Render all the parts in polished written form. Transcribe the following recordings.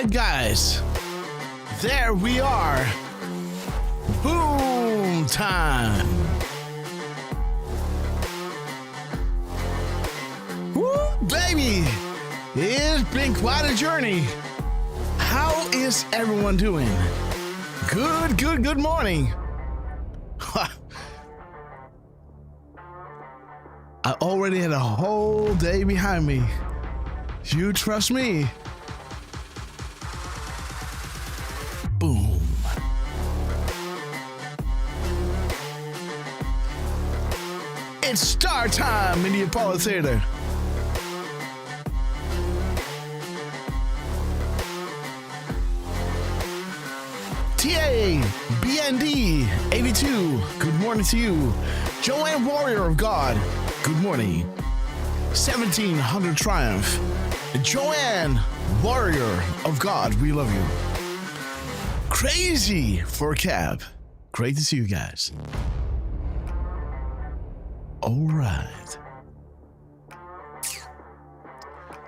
right, guys. There we are. Boom time. Woo, baby. It's been quite a journey. How is everyone doing? Good morning. I already had a whole day behind me. You trust me? Boom. It's start time in the Apollo Theater. TA, BND, 82, good morning to you. Joanne, Warrior of God, good morning. 1700 Triumph, Joanne, Warrior of God, we love you. Crazy for a cab, great to see you guys. All right.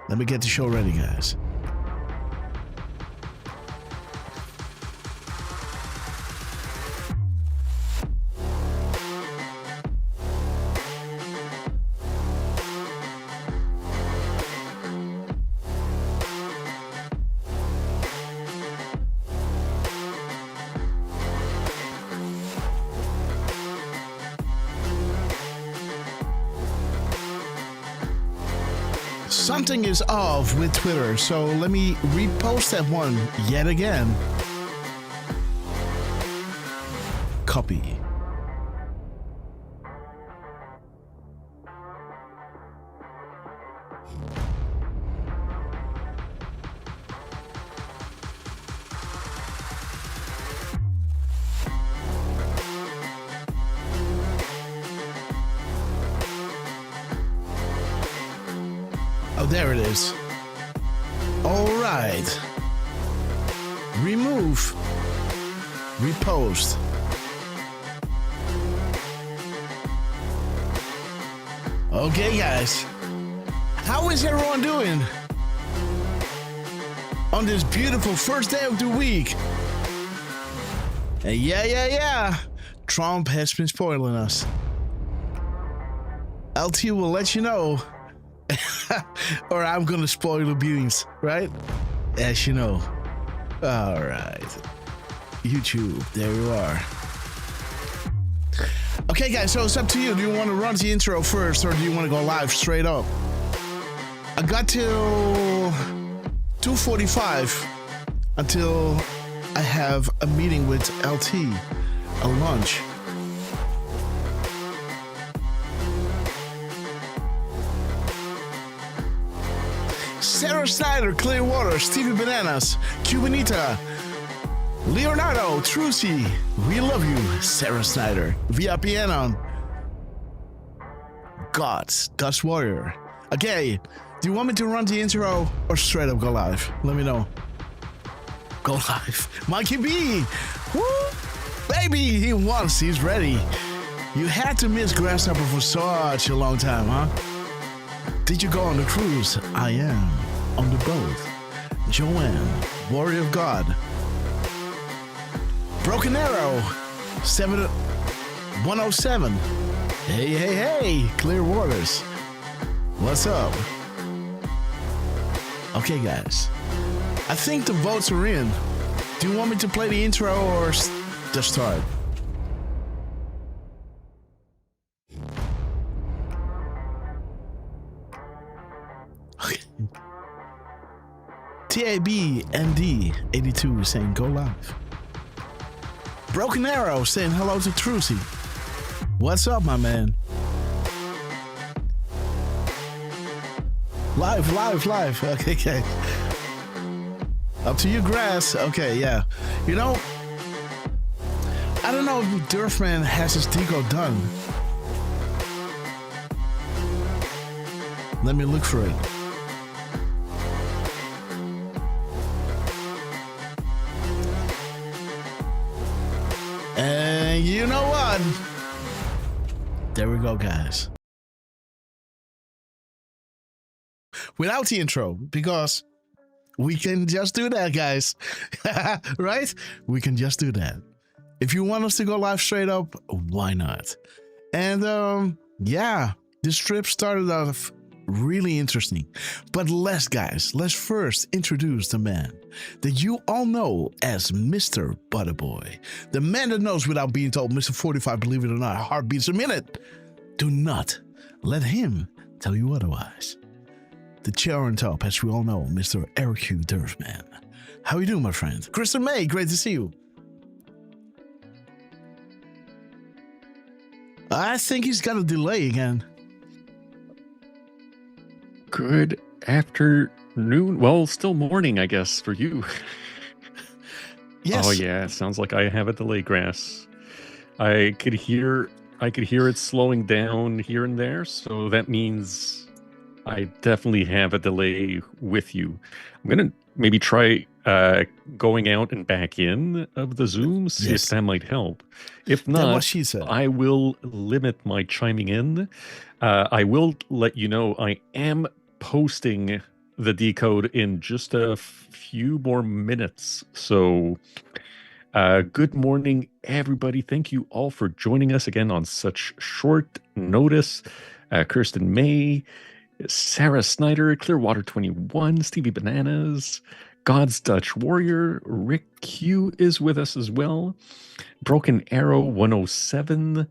Let me get the show ready, guys. Something is off with Twitter, so let me repost that one yet again. Copy. Oh, there it is. All right. Remove. Repost. Okay, guys. How is everyone doing on this beautiful first day of the week? And yeah. Trump has been spoiling us. LT will let you know. Or I'm gonna spoil the beans, right? As you know. All right. YouTube, there you are. Okay, guys, so it's up to you. Do you want to run the intro first, or do you want to go live straight up? I got till 2:45 until I have a meeting with LT, a lunch. Sarah Snyder, Clearwater, Stevie Bananas, Cubanita, Leonardo, Trucy, we love you, Sarah Snyder, VIP Anon, God's Warrior. Okay, do you want me to run the intro or straight up go live? Let me know. Go live. Mikey B, woo, baby, he wants, he's ready. You had to miss Grasshopper for such a long time, huh? Did you go on the cruise? I am on the boat. Joanne, Warrior of God. Broken Arrow, 107. Hey, Clear Waters. What's up? Okay, guys. I think the votes are in. Do you want me to play the intro or the start? TAB ND 82 saying go live. Broken Arrow saying hello to Trucy. What's up, my man? Live. Okay. Up to you, Grass. Okay, yeah. You know, I don't know if Derfman has his Decode done. Let me look for it. And you know what? There we go, guys. Without the intro, because We can just do that, guys. Right? We can just do that. If you want us to go live straight up, why not? And yeah, this trip started off really interesting. But let's first introduce the man that you all know as Mr. Butterboy. The man that knows without being told, Mr. 45, believe it or not, heartbeats a minute. Do not let him tell you otherwise. The chair on top, as we all know, Mr. Eric Hugh Derf, man. How you doing, my friend? Kristen May, great to see you. I think he's got a delay again. Good afternoon. Well, still morning, I guess, for you. Yes. Oh yeah, sounds like I have a delay, Grass. I could hear it slowing down here and there, so that means I definitely have a delay with you. I'm gonna maybe try going out and back in of the Zoom, see if that might help. If not, what she said. I will limit my chiming in. I will let you know I am posting the decode in just a few more minutes. So good morning, everybody. Thank you all for joining us again on such short notice. Kirsten May, Sarah Snyder, Clearwater 21, Stevie Bananas, God's Dutch Warrior, Rick Q is with us as well, Broken Arrow 107,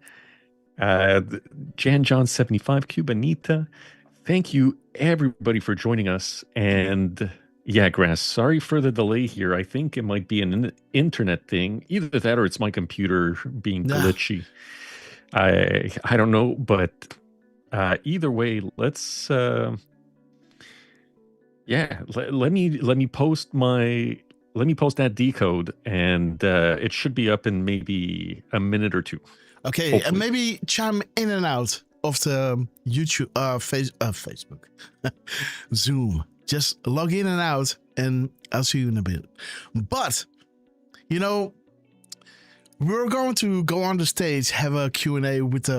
Jan John 75, Cubanita. Thank you everybody for joining us. And yeah, Grass, sorry for the delay here. I think it might be an internet thing. Either that or it's my computer being glitchy. I don't know, but either way, let's let me post that decode, and it should be up in maybe a minute or two. Okay, hopefully. And maybe chime in and out of the YouTube, Facebook, Zoom. Just log in and out, and I'll see you in a bit. But you know, we're going to go on the stage, have a Q&A with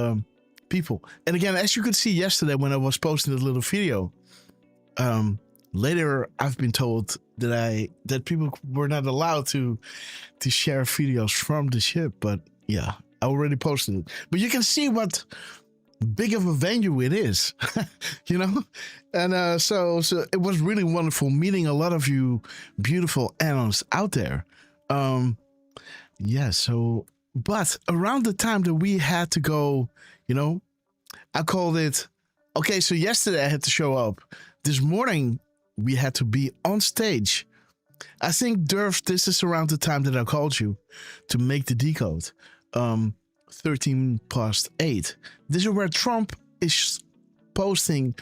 people. And again, as you could see yesterday when I was posting the little video, later I've been told that people were not allowed to share videos from the ship, but yeah, I already posted it. But you can see what big of a venue it is, you know? And so it was really wonderful meeting a lot of you beautiful analysts out there. Yeah, so, but around the time that we had to go, you know, I called it, okay, so yesterday I had to show up. This morning, we had to be on stage. I think, Derf, this is around the time that I called you to make the decode. 13 past 8. This is where Trump is posting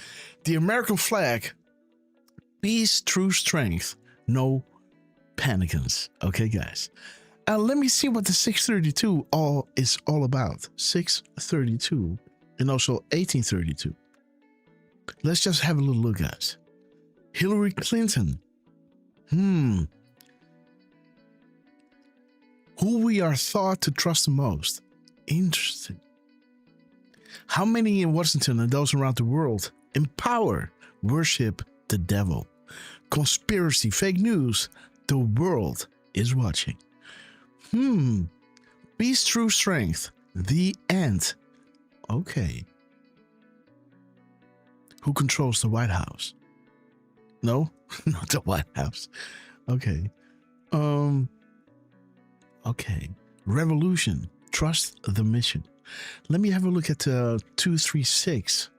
the American flag. Peace, true strength, no panicans. Okay, guys. Let me see what the 632 is all about. 632 and also 1832. Let's just have a little look, guys. Hillary Clinton. Who we are thought to trust the most. Interesting. How many in Washington and those around the world in power worship the devil? Conspiracy, fake news. The world is watching. Peace, true strength. The end. Okay. Who controls the White House? No, not the White House. Okay. Okay. Revolution. Trust the mission. Let me have a look at 236.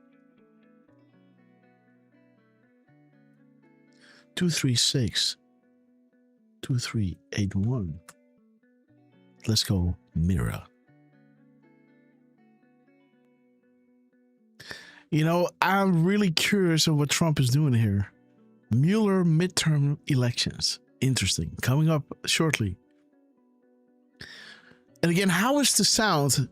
236. 2381. Let's go Mira. You know, I'm really curious of what Trump is doing here. Mueller midterm elections. Interesting. Coming up shortly. And again, how is the sound?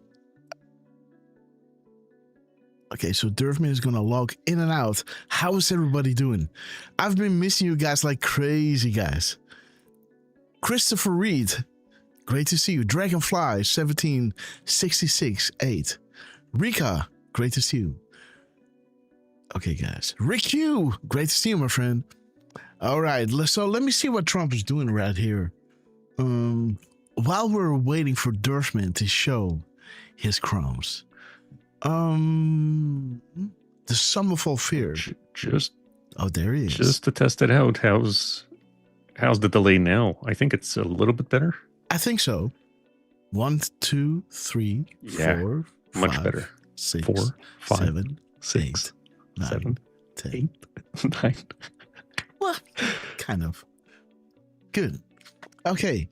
Okay, so Derfman is going to log in and out. How is everybody doing? I've been missing you guys like crazy, guys. Christopher Reed, great to see you. Dragonfly, 1766-8. Rika, great to see you. Okay, guys. Rick Hugh, great to see you, my friend. All right. So let me see what Trump is doing right here. While we're waiting for Derfman to show his crumbs. The Summerfall Fear. Just there he is. Just to test it out. How's the delay now? I think it's a little bit better. I think so. 1, 2, 3, 4, much 5, better. 6, 4, 5, 7, 6, 8, 9, 7, 10. 8, 9. Well, kind of. Good. Okay.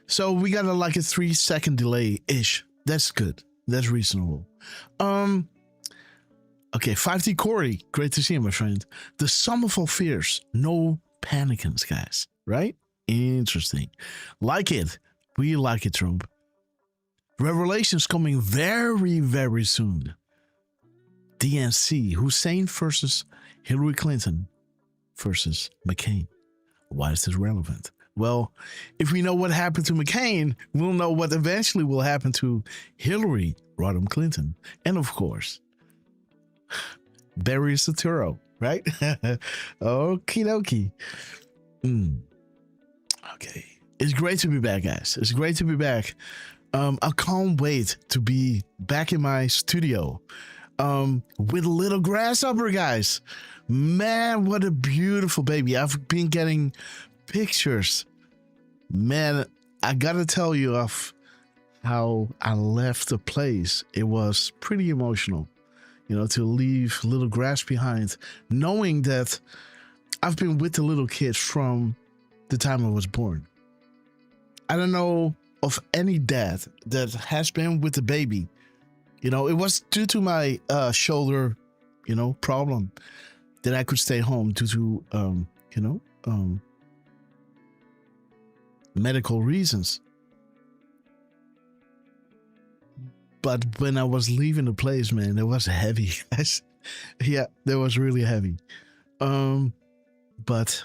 So we got a 3-second delay-ish. That's good. That's reasonable. Okay, 5D Corey. Great to see you, my friend. The Summerfall Fears. No panicins, guys. Right? Interesting. Like it. We like it, Trump. Revelations coming very, very soon. DNC. Hussein versus Hillary Clinton versus McCain. Why is this relevant? Well, if we know what happened to McCain, we'll know what eventually will happen to Hillary Rodham Clinton. And of course, Barry Soetoro, right? Okie dokie. Okay. It's great to be back, guys. It's great to be back. I can't wait to be back in my studio with a little Grasshopper, guys. Man, what a beautiful baby. I've been getting pictures. Man, I gotta tell you of how I left the place. It was pretty emotional, to leave little Grass behind, knowing that I've been with the little kid from the time I was born. I don't know of any dad that has been with the baby. It was due to my shoulder, problem that I could stay home due to, medical reasons. But when I was leaving the place, man, it was heavy. Yeah, that was really heavy. But,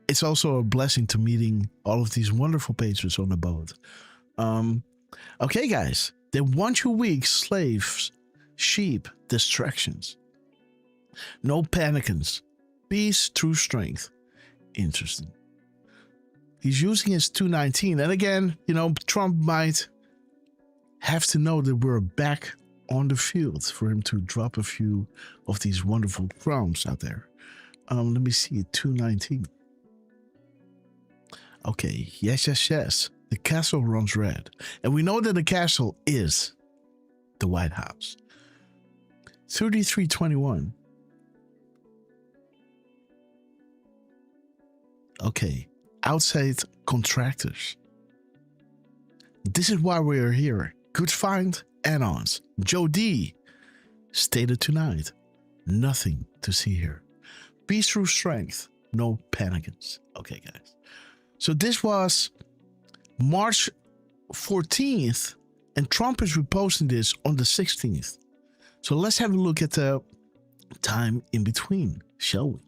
it's also a blessing to meeting all of these wonderful patrons on the boat. Okay, guys. They want you weak slaves, sheep, distractions. No panicins. Peace, true strength. Interesting. He's using his 219. And again, Trump might have to know that we're back on the field for him to drop a few of these wonderful crumbs out there. Let me see. 219. Okay. Yes. The castle runs red. And we know that the castle is the White House. 3321. Okay. Outside contractors. This is why we are here. Good find, add-ons. Joe D. Stated tonight. Nothing to see here. Peace through strength. No panicins. Okay, guys. So this was March 14th, and Trump is reposting this on the 16th. So let's have a look at the time in between, shall we?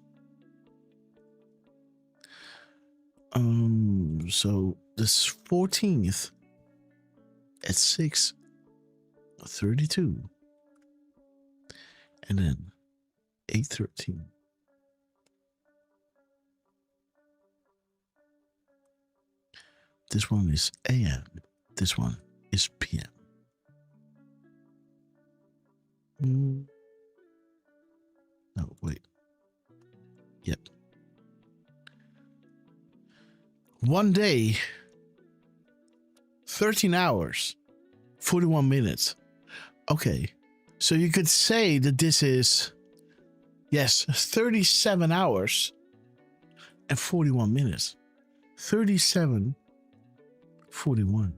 So this 14th at 6:32, and then 8:13. This one is AM. This one is PM. No, wait. Yep. One day, 13 hours, 41 minutes. Okay. So you could say that this is, 37 hours and 41 minutes. 37, 41.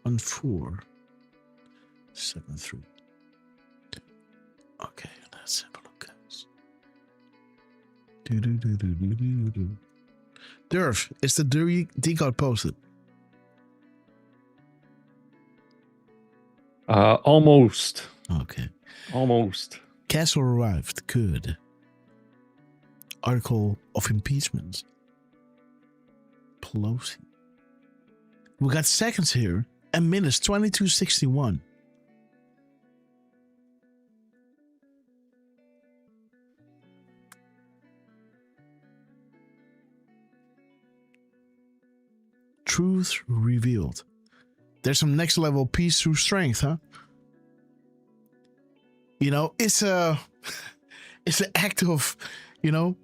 On 473. Okay, let's have a look, guys. Derf, is the Decode posted? Almost. Okay. Almost. Castle arrived. Good. article of impeachment. Pelosi. We got seconds here and minutes 22:61. Truth revealed. There's some next level peace through strength, huh? You know, it's an act of, you know,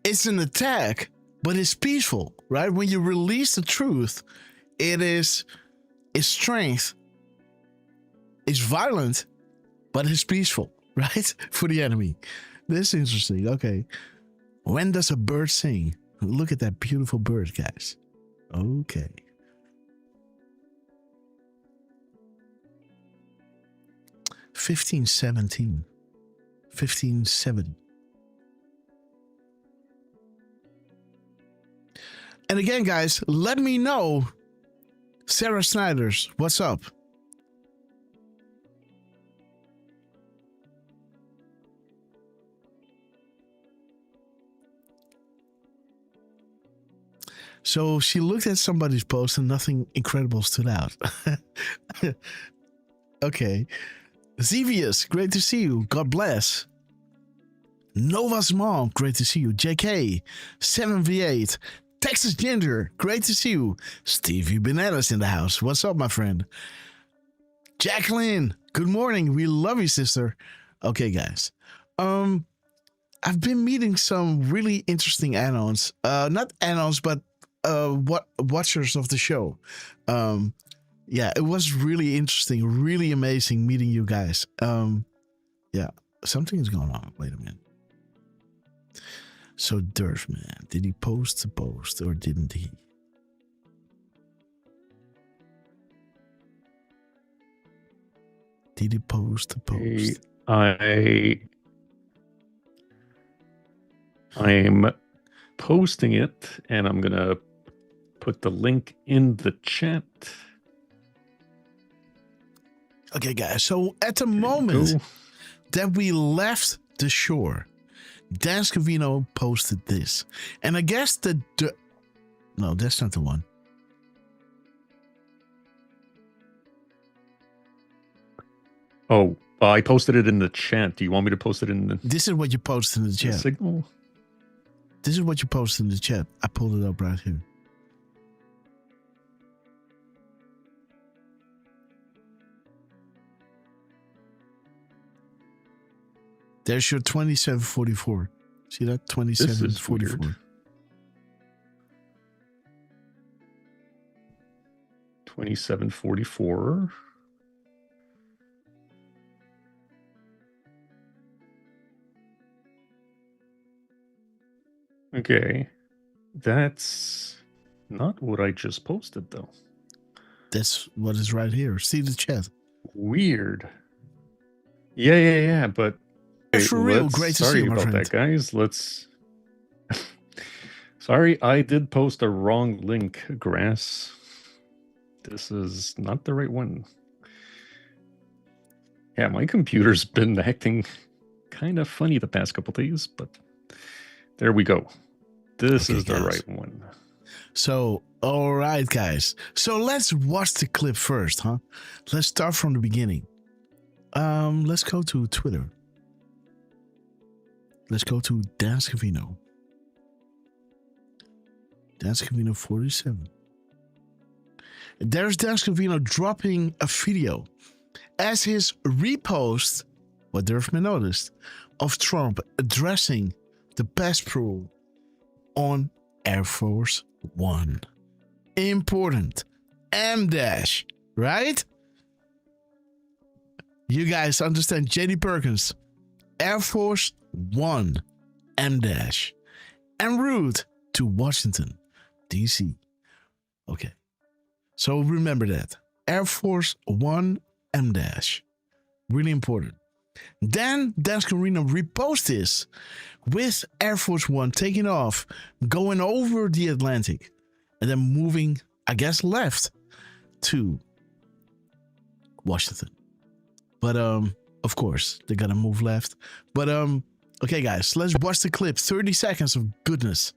it's an attack, but it's peaceful, right? When you release the truth, it's strength. It's violent, but it's peaceful, right? For the enemy. This is interesting. Okay. When does a bird sing? Look at that beautiful bird, guys. Okay. $15.17. $15.70. And again, guys, let me know. Sarah Snyder's, what's up? So she looked at somebody's post and nothing incredible stood out. Okay. Zevius, great to see you. God bless. Nova's mom, great to see you. JK, 7V8. Texas Ginger, great to see you. Stevie Bananas in the house. What's up, my friend? Jacqueline, good morning. We love you, sister. Okay, guys. I've been meeting some really interesting add-ons. Not add-ons, but watchers of the show. Yeah, it was really interesting, really amazing meeting you guys. Yeah, something's going on. Wait a minute. So Derf, man, did he post the post or didn't he? Did he post the post? I'm posting it, and I'm gonna put the link in the chat. Okay, guys. So at the moment that we left the shore, Dan Scavino posted this, and I guess no, that's not the one. Oh, I posted it in the chat. Do you want me to post it in the? This is what you posted in the chat. Signal. This is what you posted in the chat. I pulled it up right here. There's your 2744. See that? 2744. 2744. Okay. That's not what I just posted, though. That's what is right here. See the chat. Weird. Yeah. But for real, great to see you, my friend. Sorry about that, guys. Let's. Sorry, I did post a wrong link, Grass. This is not the right one. Yeah, my computer's been acting kind of funny the past couple days, but there we go. This is the right one. So, all right, guys. So let's watch the clip first, huh? Let's start from the beginning. Let's go to Twitter. Let's go to Dan Scavino. Dan Scavino 47. There's Dan Scavino dropping a video as his repost, what Derfman noticed, of Trump addressing the best rule on Air Force One. Important. M-dash, right? You guys understand JD Perkins. Air Force One. M-dash. En route to Washington, D.C. Okay. So remember that. Air Force One M-dash. Really important. Then Dan Scavino repost this with Air Force One taking off, going over the Atlantic, and then moving, I guess, left to Washington. But of course, they're gonna move left. But Okay, guys, let's watch the clip. 30 seconds of goodness.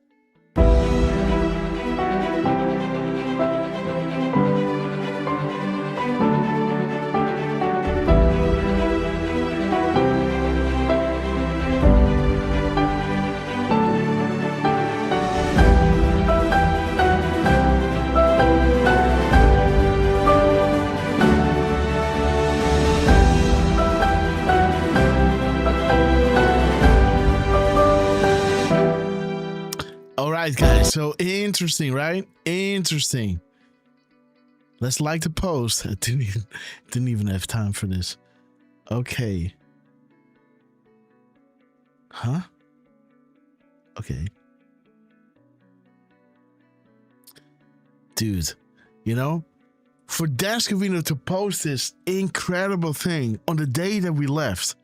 All right, guys. So interesting, right? Interesting. Let's like the post. I didn't even have time for this. Okay. Huh? Okay. Dude, you know, for Dascovino to post this incredible thing on the day that we left,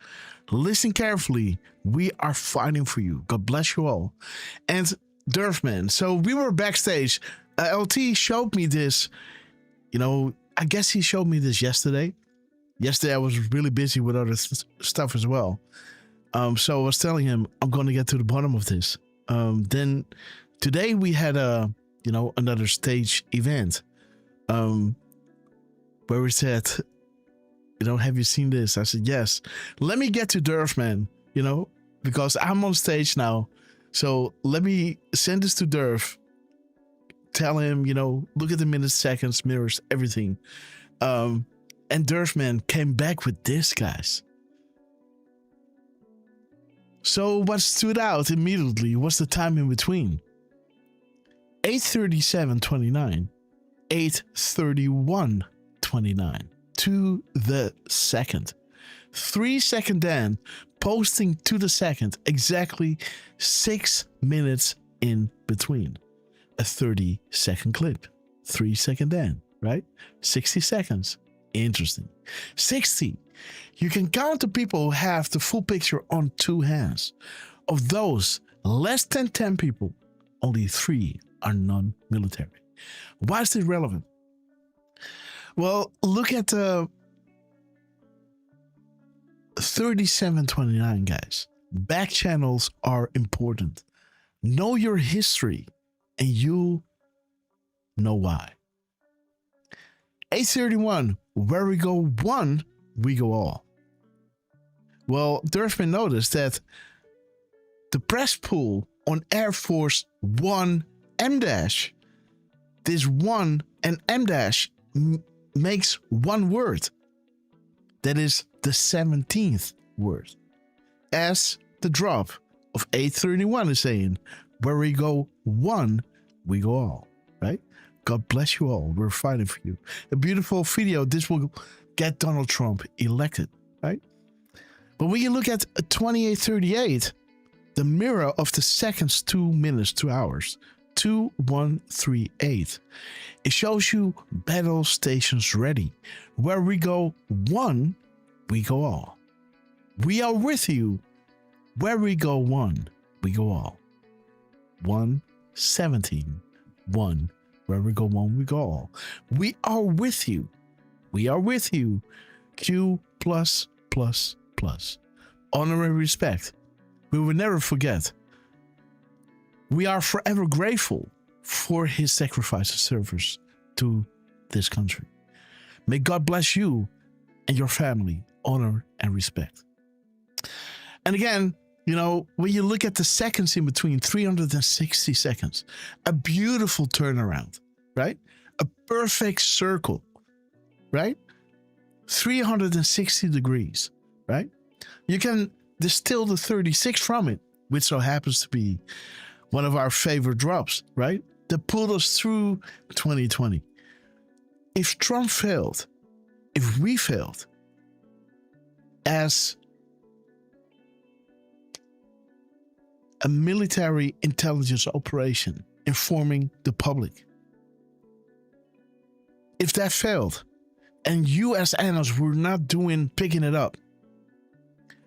listen carefully. We are fighting for you. God bless you all. And Derf, man. So we were backstage. LT showed me this. You know, I guess he showed me this yesterday. Yesterday I was really busy with other stuff as well. So I was telling him I'm going to get to the bottom of this. Then today we had another stage event. Where we said, have you seen this? I said, yes. Let me get to Derf, man, because I'm on stage now. So let me send this to Derf. Tell him, look at the minutes, seconds, mirrors, everything. And Derf, man, came back with this, guys. So what stood out immediately was the time in between. 8:37:29, 8:31:29 to the second. 3 second then, posting to the second, exactly 6 minutes in between. A 30-second clip. 3 second then, right? 60 seconds. Interesting. 60. You can count the people who have the full picture on 2 hands. Of those, less than 10 people, only 3 are non-military. Why is this relevant? Well, look at the 37:29, guys. Back channels are important. Know your history, and you'll know why. 8:31, where we go one, we go all. Well, Derfman noticed that the press pool on Air Force 1 M-, this 1 and M- makes one word. That is the 17th word. As the drop of 8:31 is saying, where we go one, we go all, right? God bless you all. We're fighting for you. A beautiful video. This will get Donald Trump elected, right? But when you look at 28:38, the mirror of the seconds, 2 minutes, 2 hours, 2138. It shows you battle stations ready. Where we go one, we go all. We are with you. Where we go one, we go all. 1:17, 1. Where we go one, we go all. We are with you. We are with you. Q+++. Honor and respect. We will never forget. We are forever grateful for his sacrifice and service to this country. May God bless you and your family. Honor and respect. And again, when you look at the seconds in between, 360 seconds, a beautiful turnaround, right? A perfect circle, right? 360 degrees, right? You can distill the 36 from it, which so happens to be one of our favorite drops, right? That pulled us through 2020. If Trump failed, if we failed as a military intelligence operation informing the public, if that failed and you as analysts were not picking it up,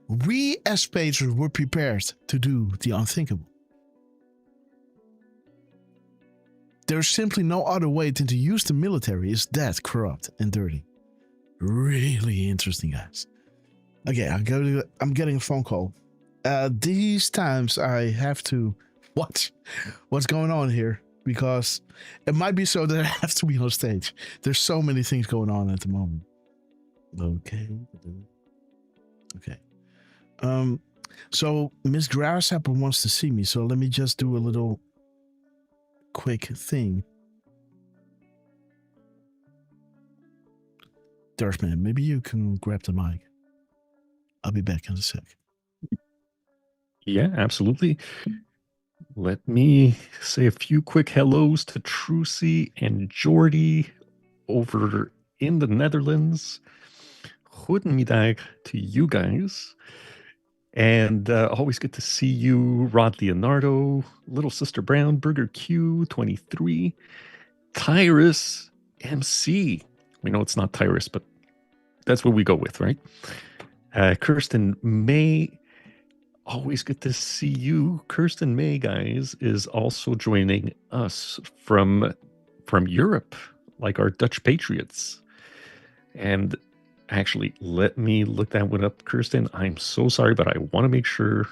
we as patriots were prepared to do the unthinkable. There's simply no other way than to use the military. It's that corrupt and dirty. Really interesting, guys. Okay, I'm getting a phone call. These times I have to watch what's going on here because it might be so that I have to be on stage. There's so many things going on at the moment. Okay. So Miss Grasshopper wants to see me, so let me just do a little quick thing. Derfman, maybe you can grab the mic. I'll be back in a sec. Yeah, absolutely. Let me say a few quick hellos to Trucy and Jordy over in the Netherlands. Goedemiddag to you guys. And always good to see you, Rod Leonardo, Little Sister Brown, Burger Q, 23, Tyrus, MC. We know it's not Tyrus, but that's what we go with, right? Kirsten May, always good to see you. Kirsten May, guys, is also joining us from Europe, like our Dutch patriots. And actually, let me look that one up, Kirsten. I'm so sorry, but I want to make sure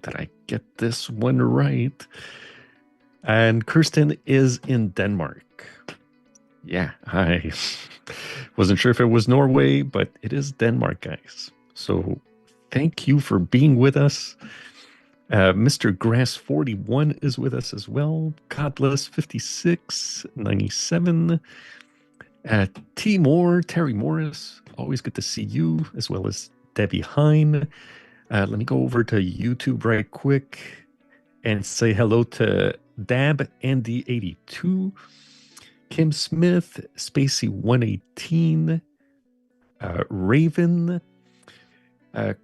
that I get this one right. And Kirsten is in Denmark. Yeah, I wasn't sure if it was Norway, but it is Denmark, guys. So thank you for being with us. Mr. Grass 41 is with us as well. God bless 56, 97. T. Terry Morris, always good to see you, as well as Debbie Hine. Let me go over to YouTube right quick and say hello to Dab Andy 82, Kim Smith, Spacey 118, Raven,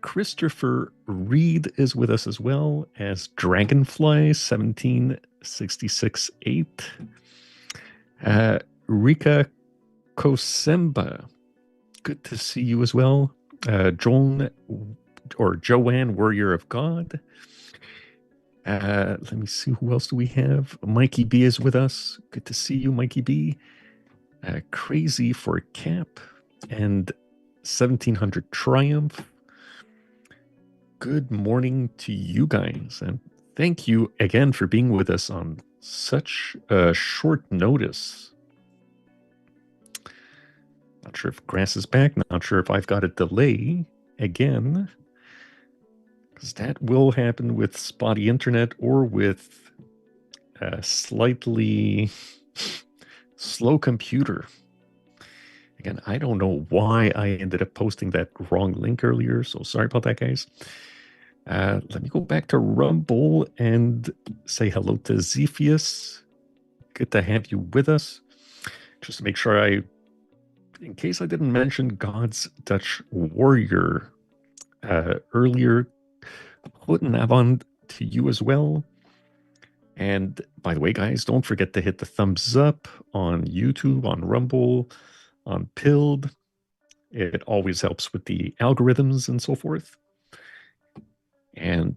Christopher Reed is with us as well as Dragonfly 17668, Rika Kosemba, good to see you as well. Joanne, Warrior of God. Let me see, who else do we have? Mikey B is with us. Good to see you, Mikey B. Crazy for Cap and 1700 Triumph. Good morning to you guys, and thank you again for being with us on such short notice. Not sure if Grass is back. Not sure if I've got a delay again, because that will happen with spotty internet or with a slightly slow computer. Again, I don't know why I ended up posting that wrong link earlier, so sorry about that, guys. Let me go back to Rumble and say hello to Zephius. Good to have you with us. Just to make sure in case I didn't mention God's Dutch Warrior earlier, Goedenavond to you as well. And by the way, guys, don't forget to hit the thumbs up on YouTube, on Rumble, on Pilled. It always helps with the algorithms and so forth. And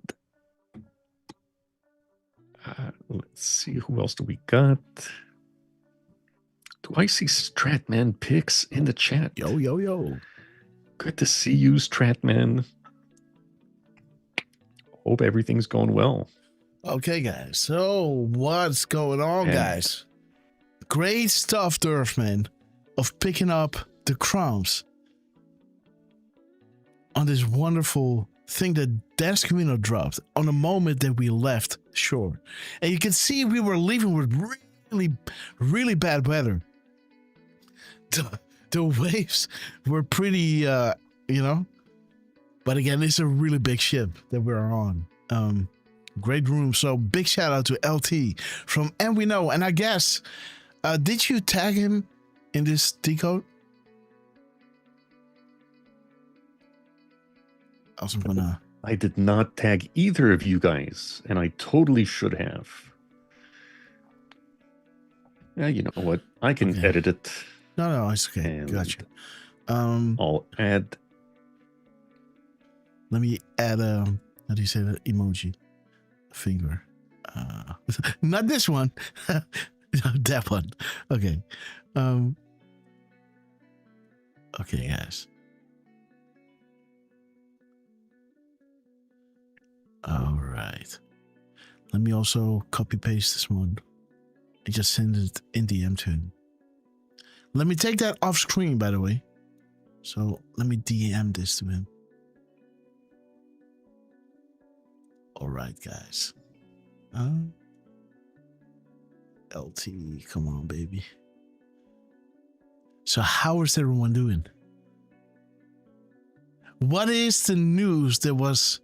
let's see, who else do we got? Do I see Stratman Picks in the chat? Yo. Good to see you, Stratman. Hope everything's going well. Okay, guys. So what's going on, guys? Great stuff, Derfman, of picking up the crumbs on this wonderful thing that Descamino dropped on the moment that we left shore. And you can see we were leaving with really bad weather. The waves were pretty, but again, it's a really big ship that we're on. Great room. So big shout out to LT from And We Know. And I guess, did you tag him in this decode? I did not tag either of you guys, and I totally should have. Yeah, you know what? I can edit it. No, it's okay. Gotcha. I'll add. Let me add how do you say that? Emoji. Finger. Not this one. That one. Okay. Okay, guys. All right. Let me also copy paste this one. I just send it in DM to him. Let me take that off screen, by the way. So let me DM this to him. All right, guys. LT, come on, baby. So how is everyone doing? What is the news that was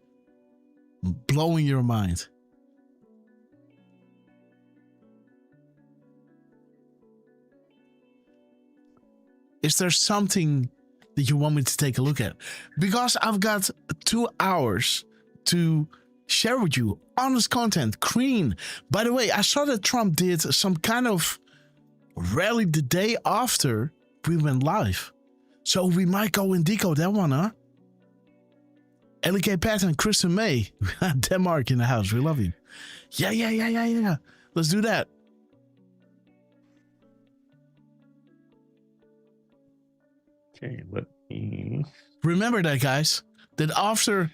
blowing your mind? Is there something that you want me to take a look at? Because I've got 2 hours to share with you honest content, clean. By the way, I saw that Trump did some kind of rally the day after we went live. So we might go and decode that one, huh? LK Pat and Kristen May. Denmark in the house. We love you. Yeah. Let's do that. Okay, let me... Remember that, guys. That after,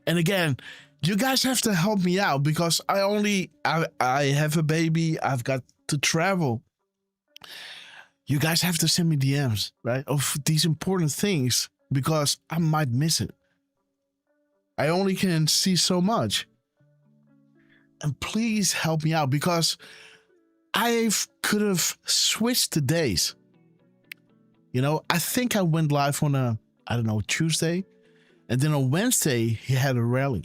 and again, you guys have to help me out because I have a baby. I've got to travel. You guys have to send me DMs, right? Of these important things because I might miss it. I only can see so much. And please help me out because I could have switched the days. You know, I think I went live on Tuesday. And then on Wednesday, he had a rally.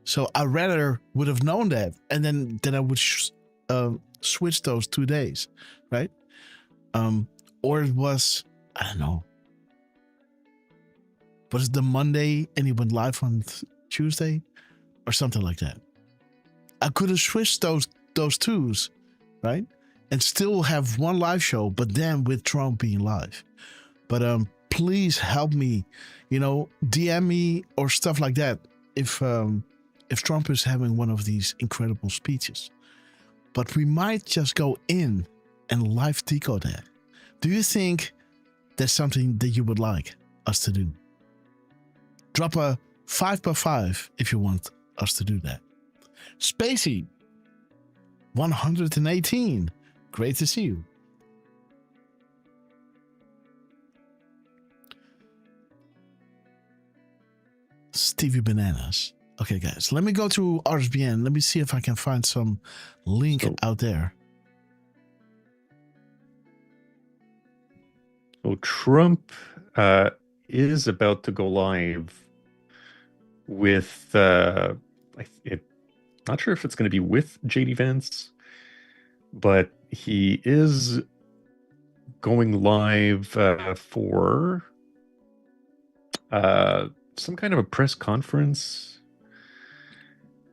So I rather would have known that. And then I would switch those 2 days, right? Or it was, I don't know. Was it the Monday and he went live on Tuesday? Or something like that. I could have switched those twos, right? And still have one live show, but then with Trump being live. But please help me, DM me or stuff like that if Trump is having one of these incredible speeches. But we might just go in and live decode that. Do you think that's something that you would like us to do? Drop a 5x5 if you want us to do that. Spacey 118. Great to see you. Stevie Bananas. Okay, guys, let me go to RSBN. Let me see if I can find some link out there. So Trump is about to go live with, not sure if it's going to be with JD Vance, but he is going live for some kind of a press conference.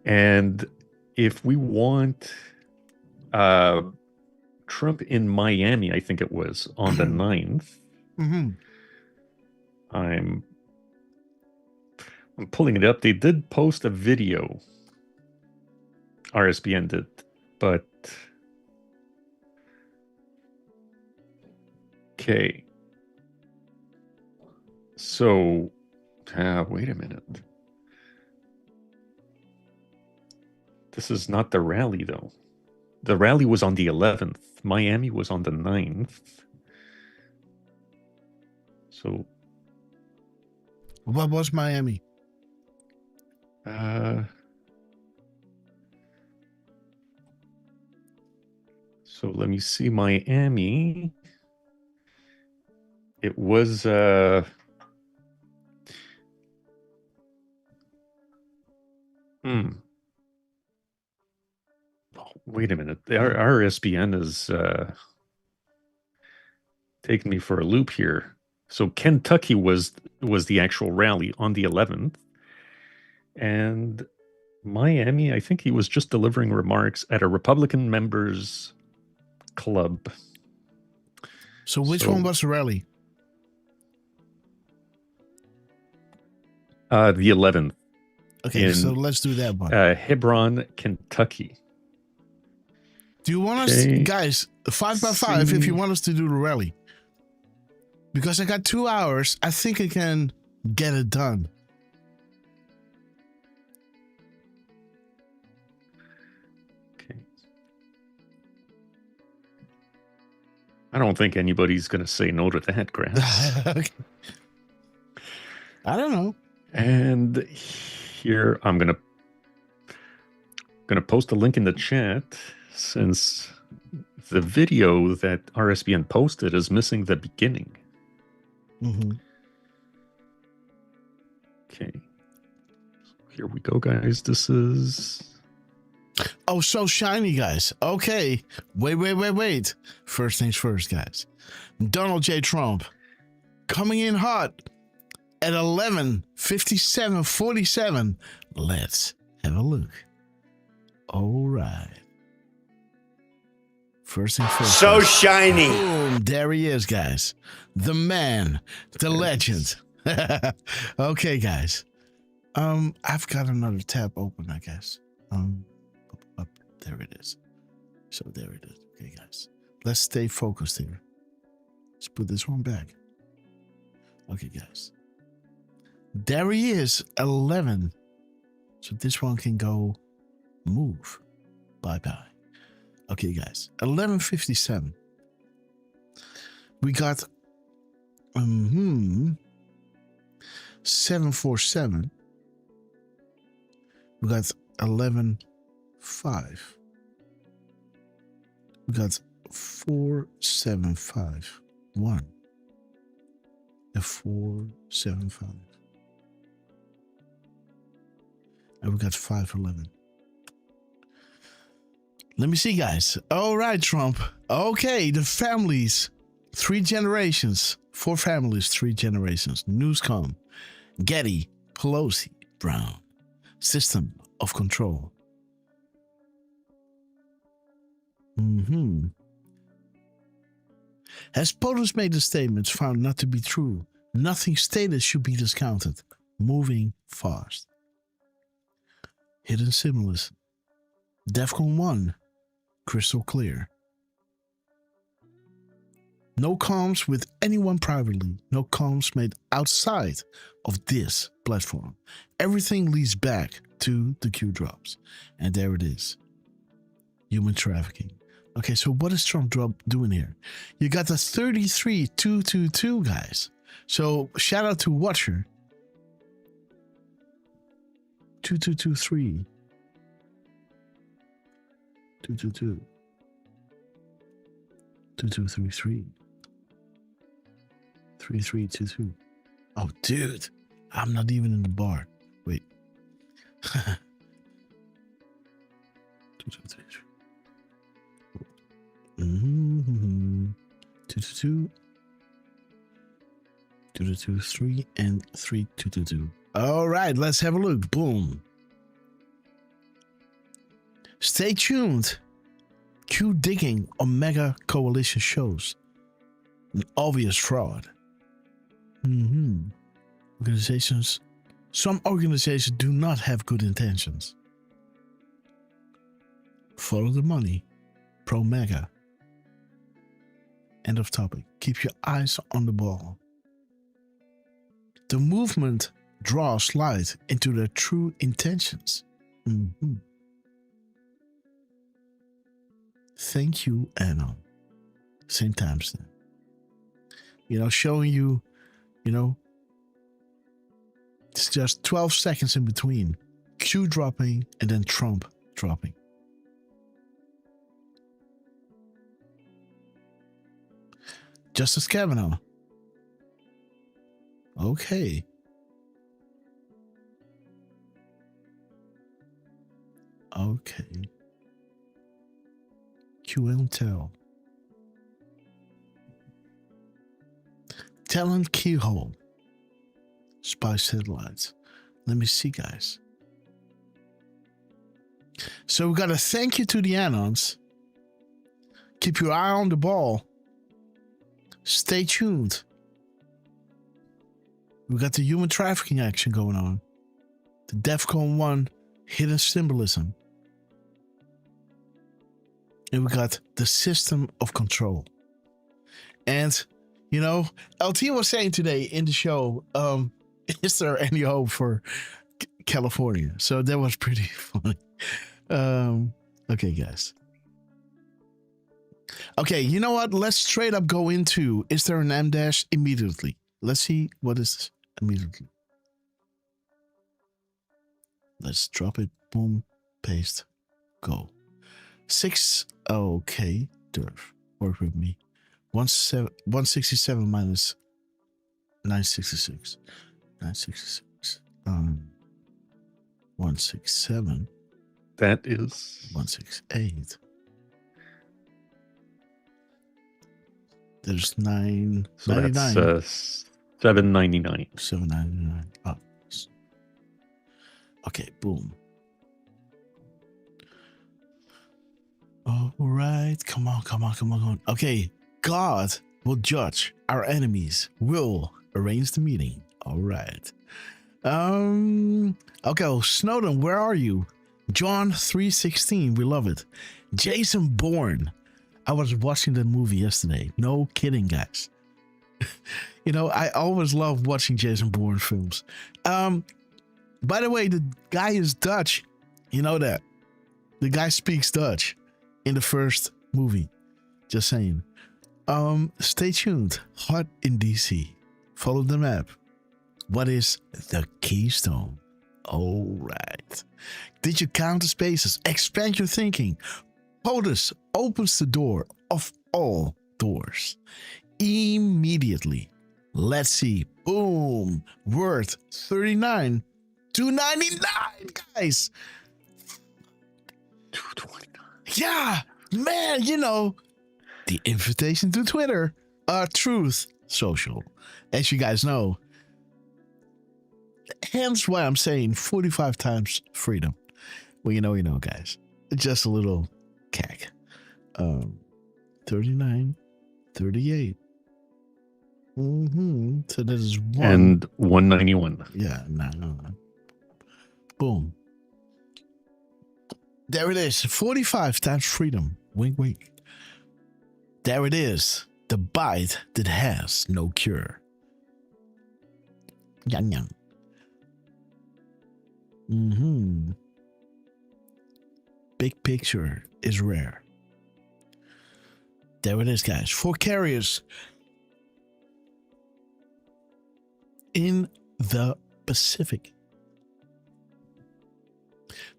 And if we want Trump in Miami, I think it was on the 9th. Mm-hmm. I'm pulling it up. They did post a video. RSBN did, but okay. So, wait a minute. This is not the rally, though. The rally was on the 11th. Miami was on the 9th. So, what was Miami? So let me see. Miami. It was wait a minute. Our RSBN is taking me for a loop here. So Kentucky was the actual rally on the 11th. And Miami, I think he was just delivering remarks at a Republican members club. So which one was the rally? The 11th. Okay, so let's do that one. Hebron, Kentucky. Do you want us, guys, 5x5 if you want us to do the rally? Because I got 2 hours, I think I can get it done. I don't think anybody's going to say no to that, Grass. Okay. I don't know. And here I'm going to post a link in the chat, since the video that RSBN posted is missing the beginning. Mm-hmm. Okay. Here we go, guys. This is... Oh, so shiny, guys. Okay. Wait. First things first, guys. Donald J. Trump coming in hot at 11:57:47. Let's have a look. All right. First things first. So guys. shiny. Boom. There he is, guys. The man, the legend. Okay, guys. I've got another tab open, I guess. Up, there it is. So there it is. Okay, guys. Let's stay focused here. Let's put this one back. Okay, guys. There he is, 11. So this one can go move. Bye-bye. Okay, guys. 11:57. We got 747. We got 11:05. We got 4751. A 475. And we got 511. Let me see, guys. All right, Trump. Okay, the families. 3 generations. 4 families, 3 generations. Newscom. Getty. Pelosi. Brown. System of control. Has POTUS made the statements found not to be true? Nothing stated should be discounted. Moving fast. Hidden symbolism. DEFCON 1. Crystal clear. No comms with anyone privately. No comms made outside of this platform. Everything leads back to the Q drops. And there it is. Human trafficking. Okay, so what is Trump doing here? You got the 33222, guys. So shout out to Watcher. 2223. 222. 2233. 3322. Oh, dude. I'm not even in the bar. Wait. 2233. 222. 2223 and 3222. All right, let's have a look. Boom. Stay tuned. Q digging on mega coalition shows. An obvious fraud. Some organizations do not have good intentions. Follow the money. Pro mega. End of topic. Keep your eyes on the ball. The movement draws light into their true intentions. Thank you, Anon. Same timestamp. Showing you, it's just 12 seconds in between. Q dropping and then Trump dropping. Justice Kavanaugh. Okay. Okay. Q and tell. Talent keyhole. Spy satellites. Let me see, guys. So we got a thank you to the Anons. Keep your eye on the ball. Stay tuned. We got the human trafficking action going on. The DEFCON 1 hidden symbolism. And we got the system of control. And, LT was saying today in the show, is there any hope for California? So that was pretty funny. Okay, guys. Okay, you know what? Let's straight up go into, is there an M dash immediately? Let's see what is immediately. Let's drop it. Boom. Paste. Go. 6. Okay. Derf. Work with me. 167 minus 966. 966. 167. That is 168. There's 999. so that's 799. 799. Oh. Okay, boom. All right, come on. Okay, God will judge our enemies. Will arrange the meeting. All right. Okay, Snowden, where are you? John 3:16, we love it. Jason Bourne. I was watching that movie yesterday. No kidding, guys. You know, I always love watching Jason Bourne films. By the way, the guy is Dutch. You know that. The guy speaks Dutch in the first movie. Just saying. Stay tuned. Hot in DC. Follow the map. What is the Keystone? All right. Did you count the spaces? Expand your thinking. POTUS opens the door of all doors. Immediately. Let's see. Boom. Worth 39. 299, guys. 229. Yeah, man, you know, the invitation to Twitter, Truth Social, as you guys know. Hence why I'm saying 45 times freedom. Well, you know, guys. Just a little cack. 39, 38. So that is 1. And 191. Yeah, no. Boom. There it is. 45 times freedom. Wink, wink. There it is. The bite that has no cure. Yang yang. Big picture is rare. There it is, guys. 4 carriers in the Pacific.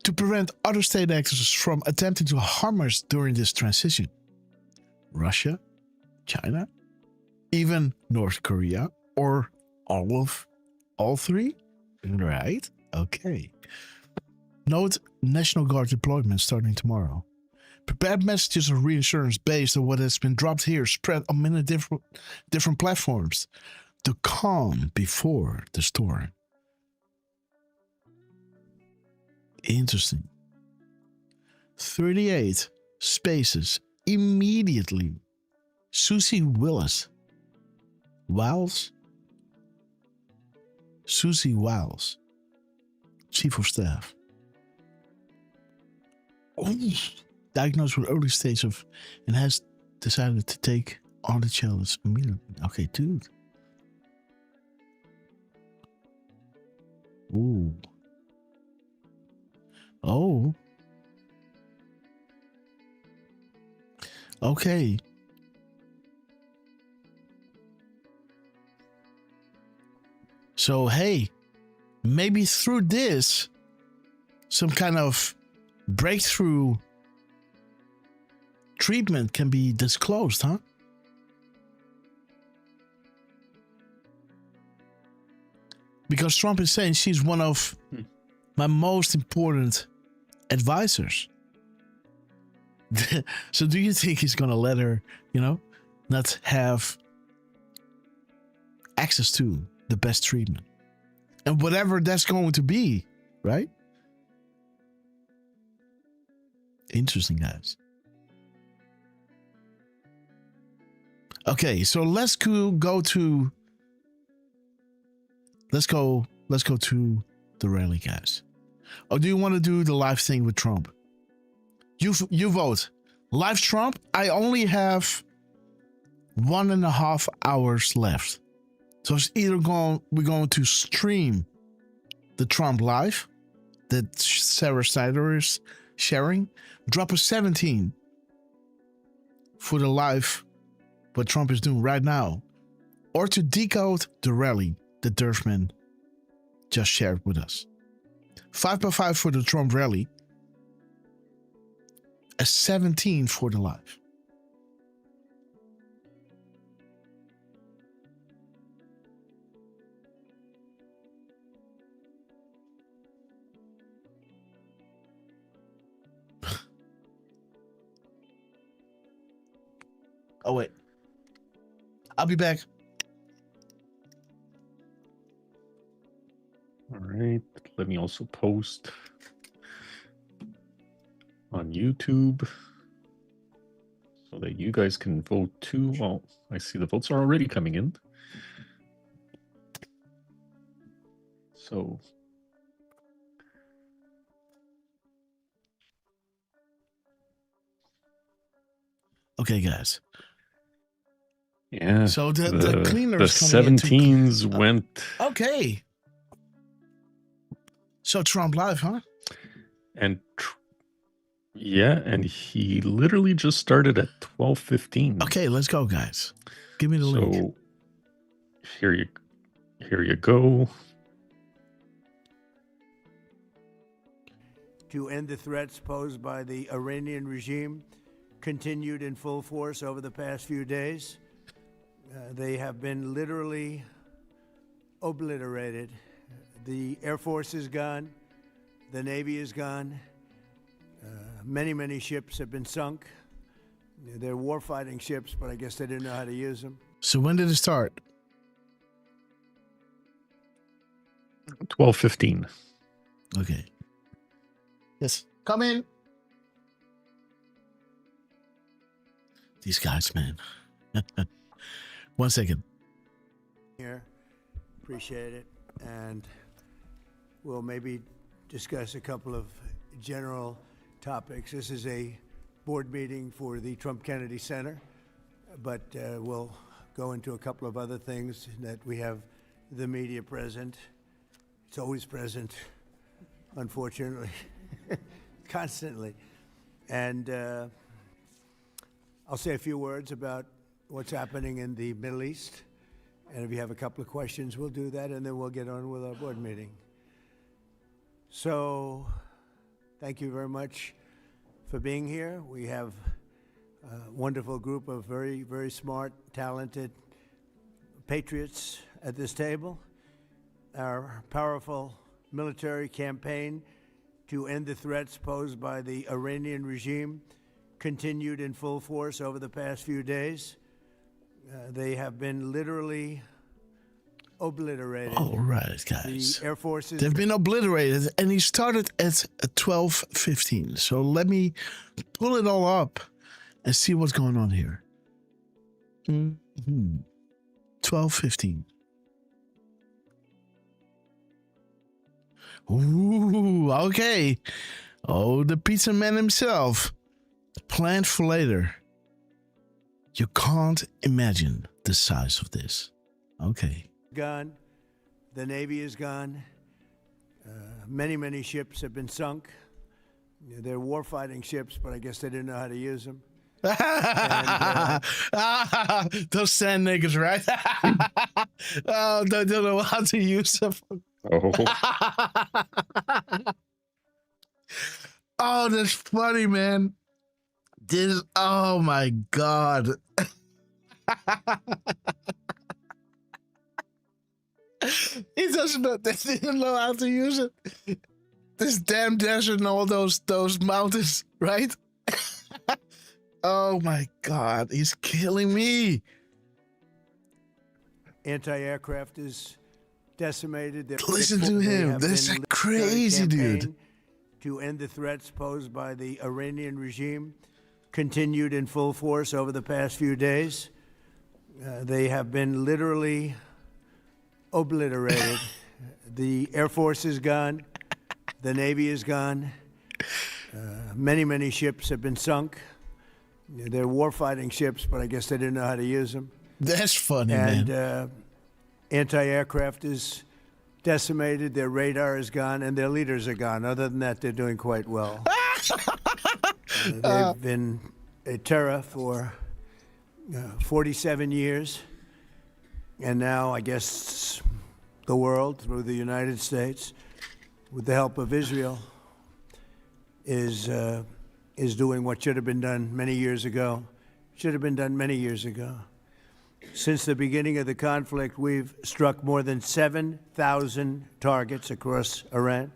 To prevent other state actors from attempting to harm us during this transition. Russia, China, even North Korea, or all 3? Right? Okay. Note National Guard deployment starting tomorrow. Prepared messages of reassurance based on what has been dropped here spread on many different platforms. The calm before the storm. Interesting. 38 spaces immediately. Susie Wiles. Susie Wiles, Chief of Staff. Diagnosed with early stage of and has decided to take on the challenge immediately. Okay, dude. Ooh. Oh. Okay. So, hey, maybe through this, some kind of breakthrough treatment can be disclosed, huh? Because Trump is saying she's one of my most important advisors. So do you think he's going to let her, not have access to the best treatment? And whatever that's going to be, right? Interesting, guys. Okay, so let's go to the rally, guys. Or do you want to do the live thing with Trump? You vote. Live Trump, I only have 1.5 hours left. So it's either we're going to stream the Trump live that Sarah Snyder is sharing, drop a 17 for the life what Trump is doing right now, or to decode the rally that Derfman just shared with us. 5x5 for the Trump rally, a 17 for the live. Oh, wait. I'll be back. All right. Let me also post on YouTube so that you guys can vote too. Well, I see the votes are already coming in. So okay, guys. yeah. So the cleaner the is coming in 17s went. Okay. So Trump live, huh? And yeah, and he literally just started at 12:15. Okay, let's go, guys. Give me the link. So here you go. To end the threats posed by the Iranian regime continued in full force over the past few days. They have been literally obliterated. The Air Force is gone. The Navy is gone. Many ships have been sunk. They're warfighting ships, but I guess they didn't know how to use them. So when did it start? 12:15. Okay. Yes. Come in. These guys, man. 1 second. Here, appreciate it, and we'll maybe discuss a couple of general topics. This is a board meeting for the Trump Kennedy Center, but we'll go into a couple of other things that we have the media present. It's always present, unfortunately, constantly. And I'll say a few words about what's happening in the Middle East. And if you have a couple of questions, we'll do that, and then we'll get on with our board meeting. So thank you very much for being here. We have a wonderful group of very smart, talented patriots at this table. Our powerful military campaign to end the threats posed by the Iranian regime continued in full force over the past few days. They have been literally obliterated. All right, guys. The Air Forces. They've been obliterated, and he started at 12:15. So let me pull it all up and see what's going on here. 12:15. Ooh, okay. Oh, the pizza man himself. Planned for later. You can't imagine the size of this. Okay. Gone. The Navy is gone. Many ships have been sunk. They're warfighting ships, but I guess they didn't know how to use them. Those sand niggas, right? Oh, they don't know how to use them. Oh. Oh, that's funny, man. This, oh my God. He doesn't know, they didn't know how to use it. This damn desert and all those mountains, right? Oh my God, he's killing me. Anti-aircraft is decimated. Listen to him. This is crazy, dude. To end the threats posed by the Iranian regime continued in full force over the past few days. They have been literally obliterated. The Air Force is gone. The Navy is gone. Many ships have been sunk. They're warfighting ships, but I guess they didn't know how to use them. That's funny, man. And anti-aircraft is decimated. Their radar is gone, and their leaders are gone. Other than that, they're doing quite well. They've been a terror for 47 years. And now, I guess, the world, through the United States, with the help of Israel, is doing what should have been done many years ago. Should have been done many years ago. Since the beginning of the conflict, we've struck more than 7,000 targets across Iran.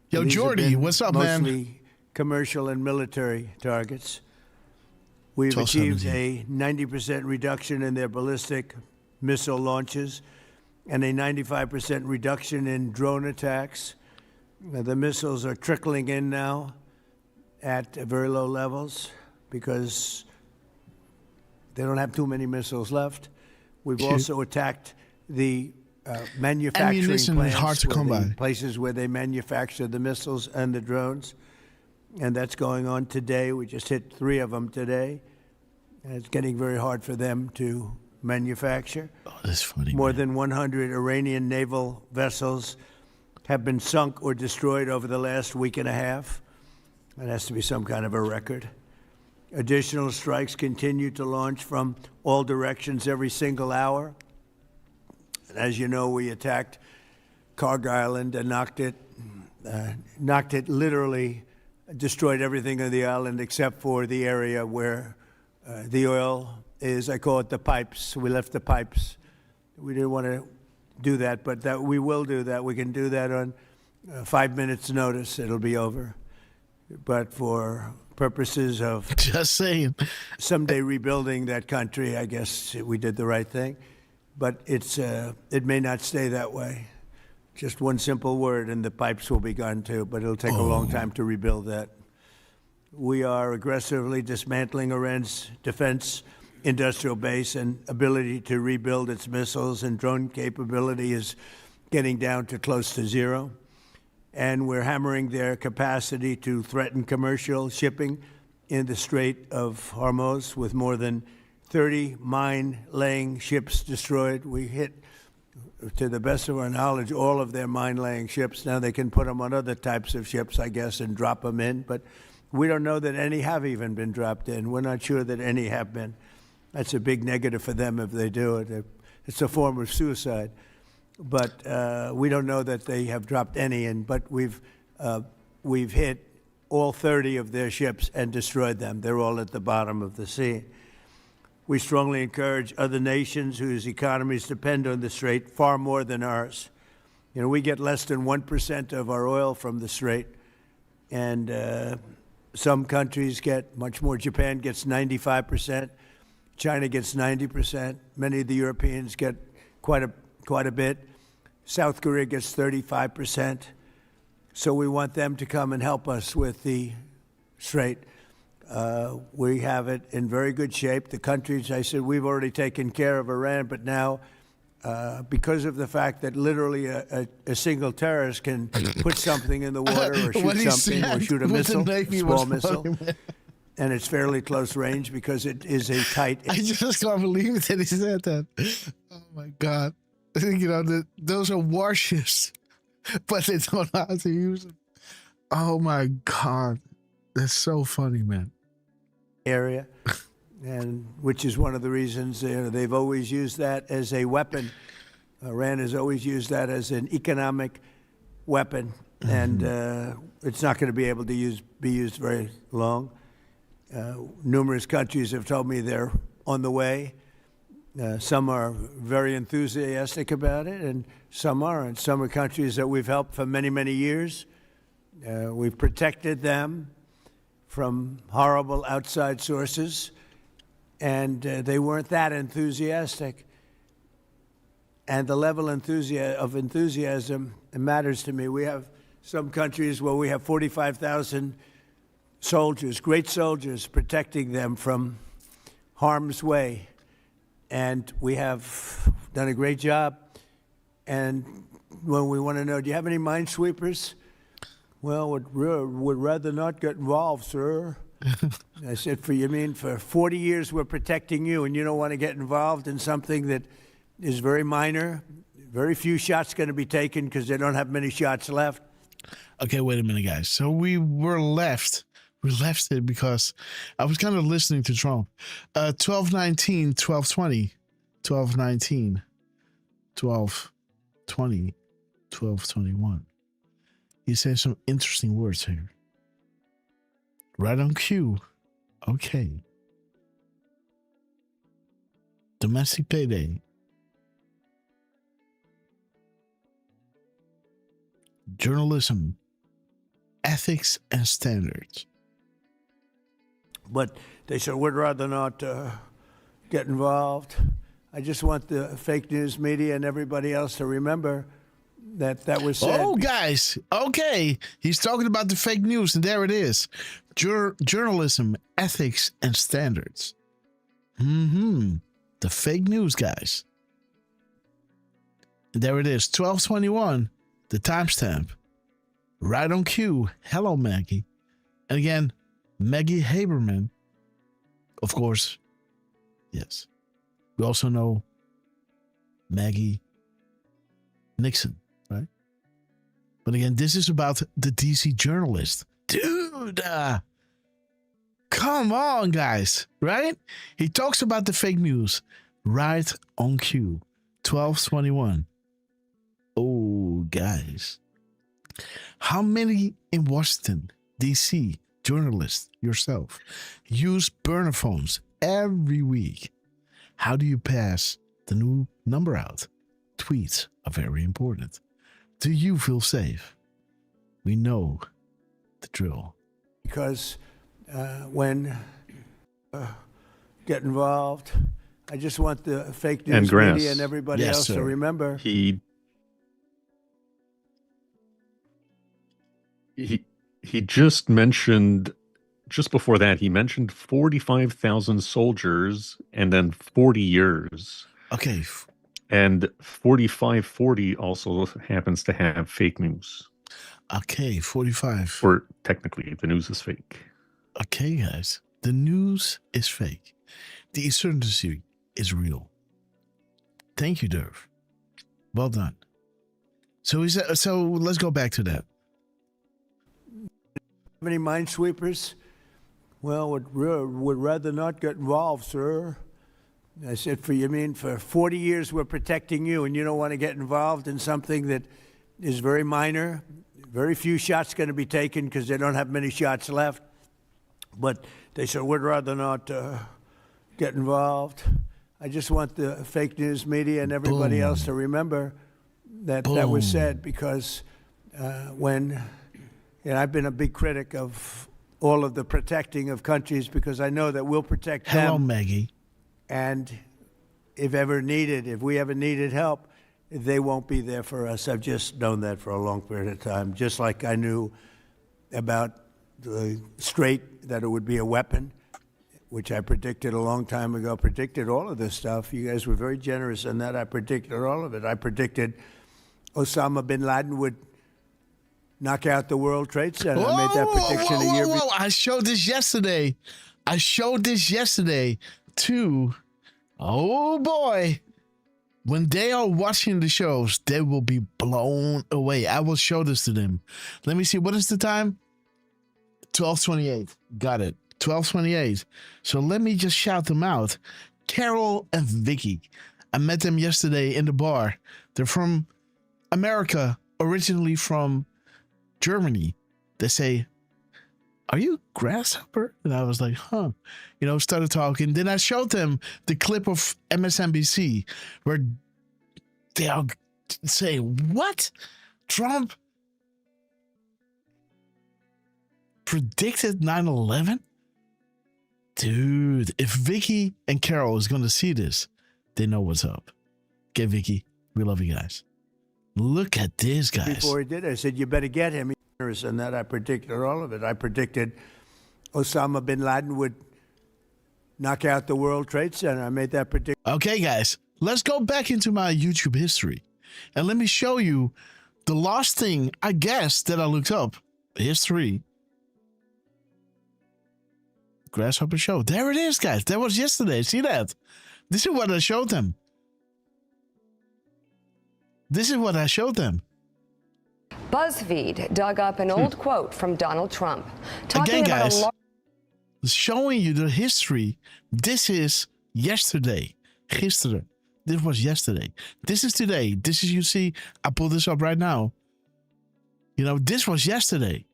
Yo, These have Jordy, been what's up, man? mostly commercial and military targets. We've achieved a 90% reduction in their ballistic missile launches and a 95% reduction in drone attacks. The missiles are trickling in now at very low levels because they don't have too many missiles left. We've also attacked the manufacturing Ammunition plants, is hard to come by. places where they manufacture the missiles and the drones. And that's going on today. We just hit 3 of them today. And it's getting very hard for them to manufacture. Oh, that's funny. More man. than 100 Iranian naval vessels have been sunk or destroyed over the last week and a half. That has to be some kind of a record. Additional strikes continue to launch from all directions every single hour. And as you know, we attacked Karg Island and knocked it literally, destroyed everything on the island except for the area where the oil is. I call it the pipes. We left the pipes. We didn't want to do that, but that we will do that. We can do that on 5 minutes' notice. It'll be over. But for purposes of Just saying. someday rebuilding that country, I guess we did the right thing. But it may not stay that way. Just one simple word, and the pipes will be gone too. But it'll take a long time to rebuild that. We are aggressively dismantling Iran's defense industrial base, and ability to rebuild its missiles and drone capability is getting down to close to zero. And we're hammering their capacity to threaten commercial shipping in the Strait of Hormuz, with more than 30 mine-laying ships destroyed. We hit, to the best of our knowledge, all of their mine-laying ships. Now they can put them on other types of ships, I guess, and drop them in. But we don't know that any have even been dropped in. We're not sure that any have been. That's a big negative for them if they do it. It's a form of suicide. But we don't know that they have dropped any in. But we've hit all 30 of their ships and destroyed them. They're all at the bottom of the sea. We strongly encourage other nations whose economies depend on the Strait far more than ours. You know, we get less than 1% of our oil from the Strait, and some countries get much more. Japan gets 95%. China gets 90%. Many of the Europeans get quite a bit. South Korea gets 35%. So we want them to come and help us with the Strait. We have it in very good shape. The countries, I said, we've already taken care of Iran, but now, because of the fact that literally a single terrorist can put something in the water or shoot something or shoot a missile, a small missile, and it's fairly close range because it is a tight... I just can't believe that he said that. Oh, my God. You know, those are warships, but they don't know how to use them. Oh, my God. That's so funny, man. Area, and which is one of the reasons they've always used that as a weapon. Iran has always used that as an economic weapon, and it's not going to be able to be used very long. Numerous countries have told me they're on the way. Some are very enthusiastic about it, and some aren't. Some are countries that we've helped for many, many years. We've protected them from horrible outside sources, and they weren't that enthusiastic. And the level of enthusiasm matters to me. We have some countries where we have 45,000 soldiers, great soldiers, protecting them from harm's way. And we have done a great job. And when we want to know, do you have any minesweepers? Well, would rather not get involved, sir. I said, for 40 years we're protecting you, and you don't want to get involved in something that is very minor, very few shots going to be taken because they don't have many shots left. Okay, wait a minute, guys. So we were left We left it because I was kind of listening to Trump. 1219, 1220, 1219, 1220, 1221. He says some interesting words here. Right on cue. Okay. Domestic payday. Journalism, ethics, and standards. But they said, would rather not get involved. I just want the fake news media and everybody else to remember that was said. Oh, guys. Okay. He's talking about the fake news, and there it is. Journalism, ethics, and standards. The fake news, guys. And there it is. 1221, the timestamp. Right on cue. Hello, Maggie. And again, Maggie Haberman. Of course. Yes. We also know Maggie Nixon, right? But again, this is about the DC journalist. Dude, come on, guys, right? He talks about the fake news right on cue. 1221. Oh, guys. How many in Washington, DC, journalists, yourself, use burner phones every week? How do you pass the new number out? Tweets are very important. Do you feel safe? We know the drill. Because when get involved, I just want the fake news media and everybody else to remember. He just mentioned, just before that, he mentioned 45,000 soldiers and then 40 years. Okay. And 4540 also happens to have fake news. Okay, 45. Or technically, the news is fake. Okay, guys. The news is fake. The insurgency is real. Thank you, Derf. Well done. So let's go back to that. Many minesweepers? Well, would rather not get involved, sir. I said, for 40 years we're protecting you, and you don't want to get involved in something that is very minor. Very few shots going to be taken because they don't have many shots left. But they said, would rather not get involved. I just want the fake news media and everybody else to remember that was said, because I've been a big critic of all of the protecting of countries, because I know that we'll protect them. Hello, Maggie. And if we ever needed help, they won't be there for us. I've just known that for a long period of time. Just like I knew about the Strait, that it would be a weapon, which I predicted a long time ago, predicted all of this stuff. You guys were very generous in that. I predicted all of it. I predicted Osama bin Laden would knock out the World Trade Center. I made that prediction a year before. I showed this yesterday. To, oh boy, when they are watching the shows, they will be blown away. I will show this to them. Let me see. What is the time? 12:28. Got it. 12:28. So let me just shout them out. Carol and Vicky. I met them yesterday in the bar. They're from America, originally from Germany. They say, "Are you Grasshopper?" And I was like, huh. Started talking. Then I showed them the clip of MSNBC where they are saying, what? Trump predicted 9/11? Dude, if Vicky and Carol is going to see this, they know what's up. Okay, Vicky, we love you guys. Look at this, guys. Before he did, I said, you better get him. And that I predicted all of it. I predicted Osama bin Laden would knock out the World Trade Center. I made that prediction. Okay, guys, let's go back into my YouTube history. And let me show you the last thing, I guess, that I looked up. History. Grasshopper show. There it is, guys. That was yesterday. See that? This is what I showed them. BuzzFeed dug up an old quote from Donald Trump talking Again, about guys, a showing you the history. This is yesterday. Gisteren. This was yesterday. This is today. This is, you see, I pull this up right now. You know, this was yesterday.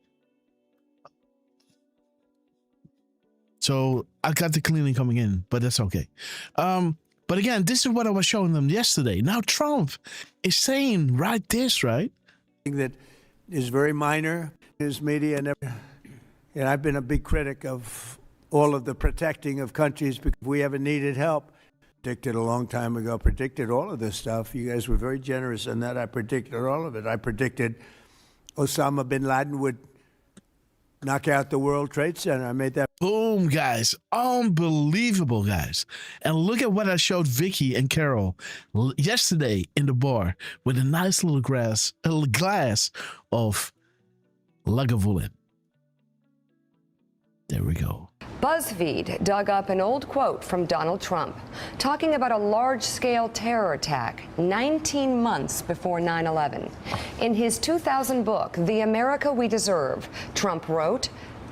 So I got the cleaning coming in, but that's okay. But again, this is what I was showing them yesterday. Now Trump is saying this, right? That is very minor. News media and I've been a big critic of all of the protecting of countries because we haven't needed help. Predicted a long time ago, predicted all of this stuff. You guys were very generous in that. I predicted all of it. I predicted Osama bin Laden would knock out the World Trade Center. I made that. Boom, guys. Unbelievable, guys. And look at what I showed Vicky and Carol yesterday in the bar with a nice little glass of Lagavulin. There we go. BuzzFeed dug up an old quote from Donald Trump talking about a large-scale terror attack 19 months before 9/11. In his 2000 book, The America We Deserve, Trump wrote,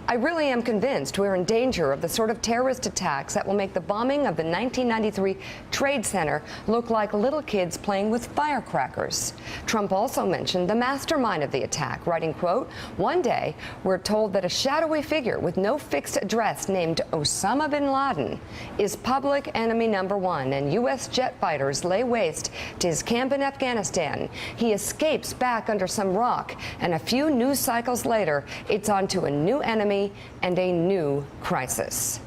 "I really am convinced we're in danger of the sort of terrorist attacks that will make the bombing of the 1993 Trade Center look like little kids playing with firecrackers." Trump also mentioned the mastermind of the attack, writing, quote, "One day, we're told that a shadowy figure with no fixed address named Osama bin Laden is public enemy number one, and U.S. jet fighters lay waste to his camp in Afghanistan. He escapes back under some rock, and a few news cycles later, it's on to a new enemy and a new crisis."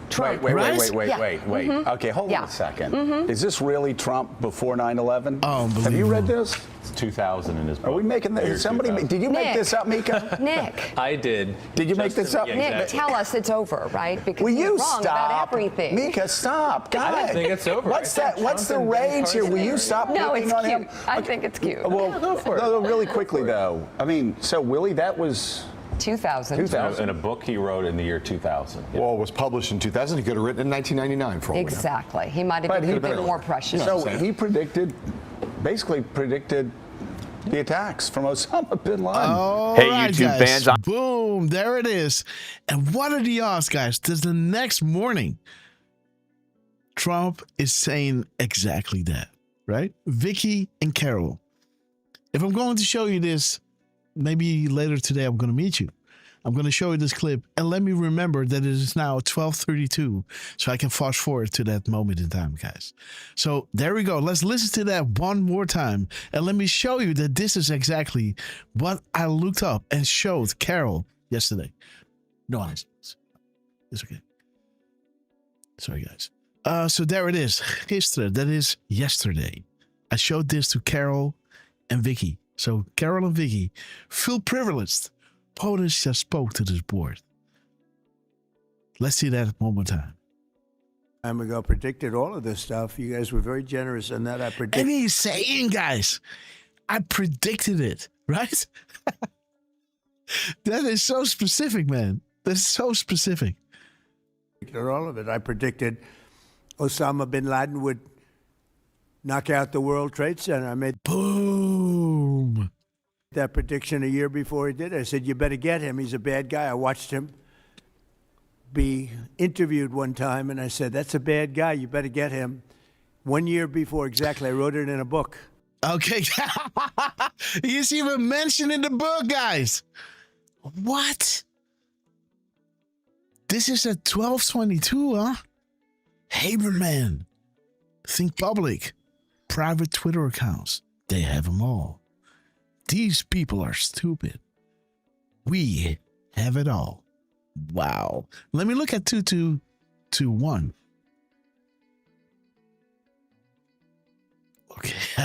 Trump. Wait. Yeah. Okay, hold Yeah. on a second. Is this really Trump before 9/11? Unbelievable. Have you read this? It's 2000 in his book. Are we making this? Somebody, 2000. did you make Nick. this up, Mika? Nick. I did. Did you make this up? Yeah, Nick, exactly. tell us it's over, right? Because Will you're you wrong stop? about everything. Mika, stop. God. I don't think it's over. What's I that? think What's the Trump and Ben rage here? Carson Will you are- stop No, picking it's on cute. him? I think it's cute. Well, go for it. No, really quickly, for it. though. I mean, so, Willie, that was 2000. 2000. In a book he wrote in the year 2000. Yeah. Well, it was published in 2000. He could have written it in 1999 for all we know. Exactly. He might have But been he- a bit more precious. So he basically predicted the attacks from Osama bin Laden. All Hey, right, YouTube guys. fans, Boom, there it is. And what are the odds, guys? That the next morning, Trump is saying exactly that, right? Vicky and Carol. If I'm going to show you this, maybe later today I'm going to meet you. I'm going to show you this clip, and let me remember that it is now 12:32, so I can fast forward to that moment in time, guys. So there we go. Let's listen to that one more time, and let me show you that this is exactly what I looked up and showed Carol yesterday. No eyes. It's okay. Sorry, guys. So there it is. Gisteren, that is yesterday. I showed this to Carol and Vicky. So Carol and Vicky feel privileged. POTUS just spoke to this board. Let's see that one more time. Time ago, predicted all of this stuff. You guys were very generous in that. I predicted. And he's saying, guys, I predicted it, right? That is so specific, man. That's so specific. all of it. I predicted Osama bin Laden would knock out the World Trade Center. I made Boom. that prediction a year before he did it. I said, you better get him. He's a bad guy. I watched him be interviewed one time, and I said, that's a bad guy. You better get him. 1 year before, exactly. I wrote it in a book. Okay. He's even mentioned in the book, guys. What? This is at 12:22, huh? Haberman. Think Public. Private Twitter accounts. They have them all. These people are stupid. We have it all. Wow. Let me look at 2221. Okay.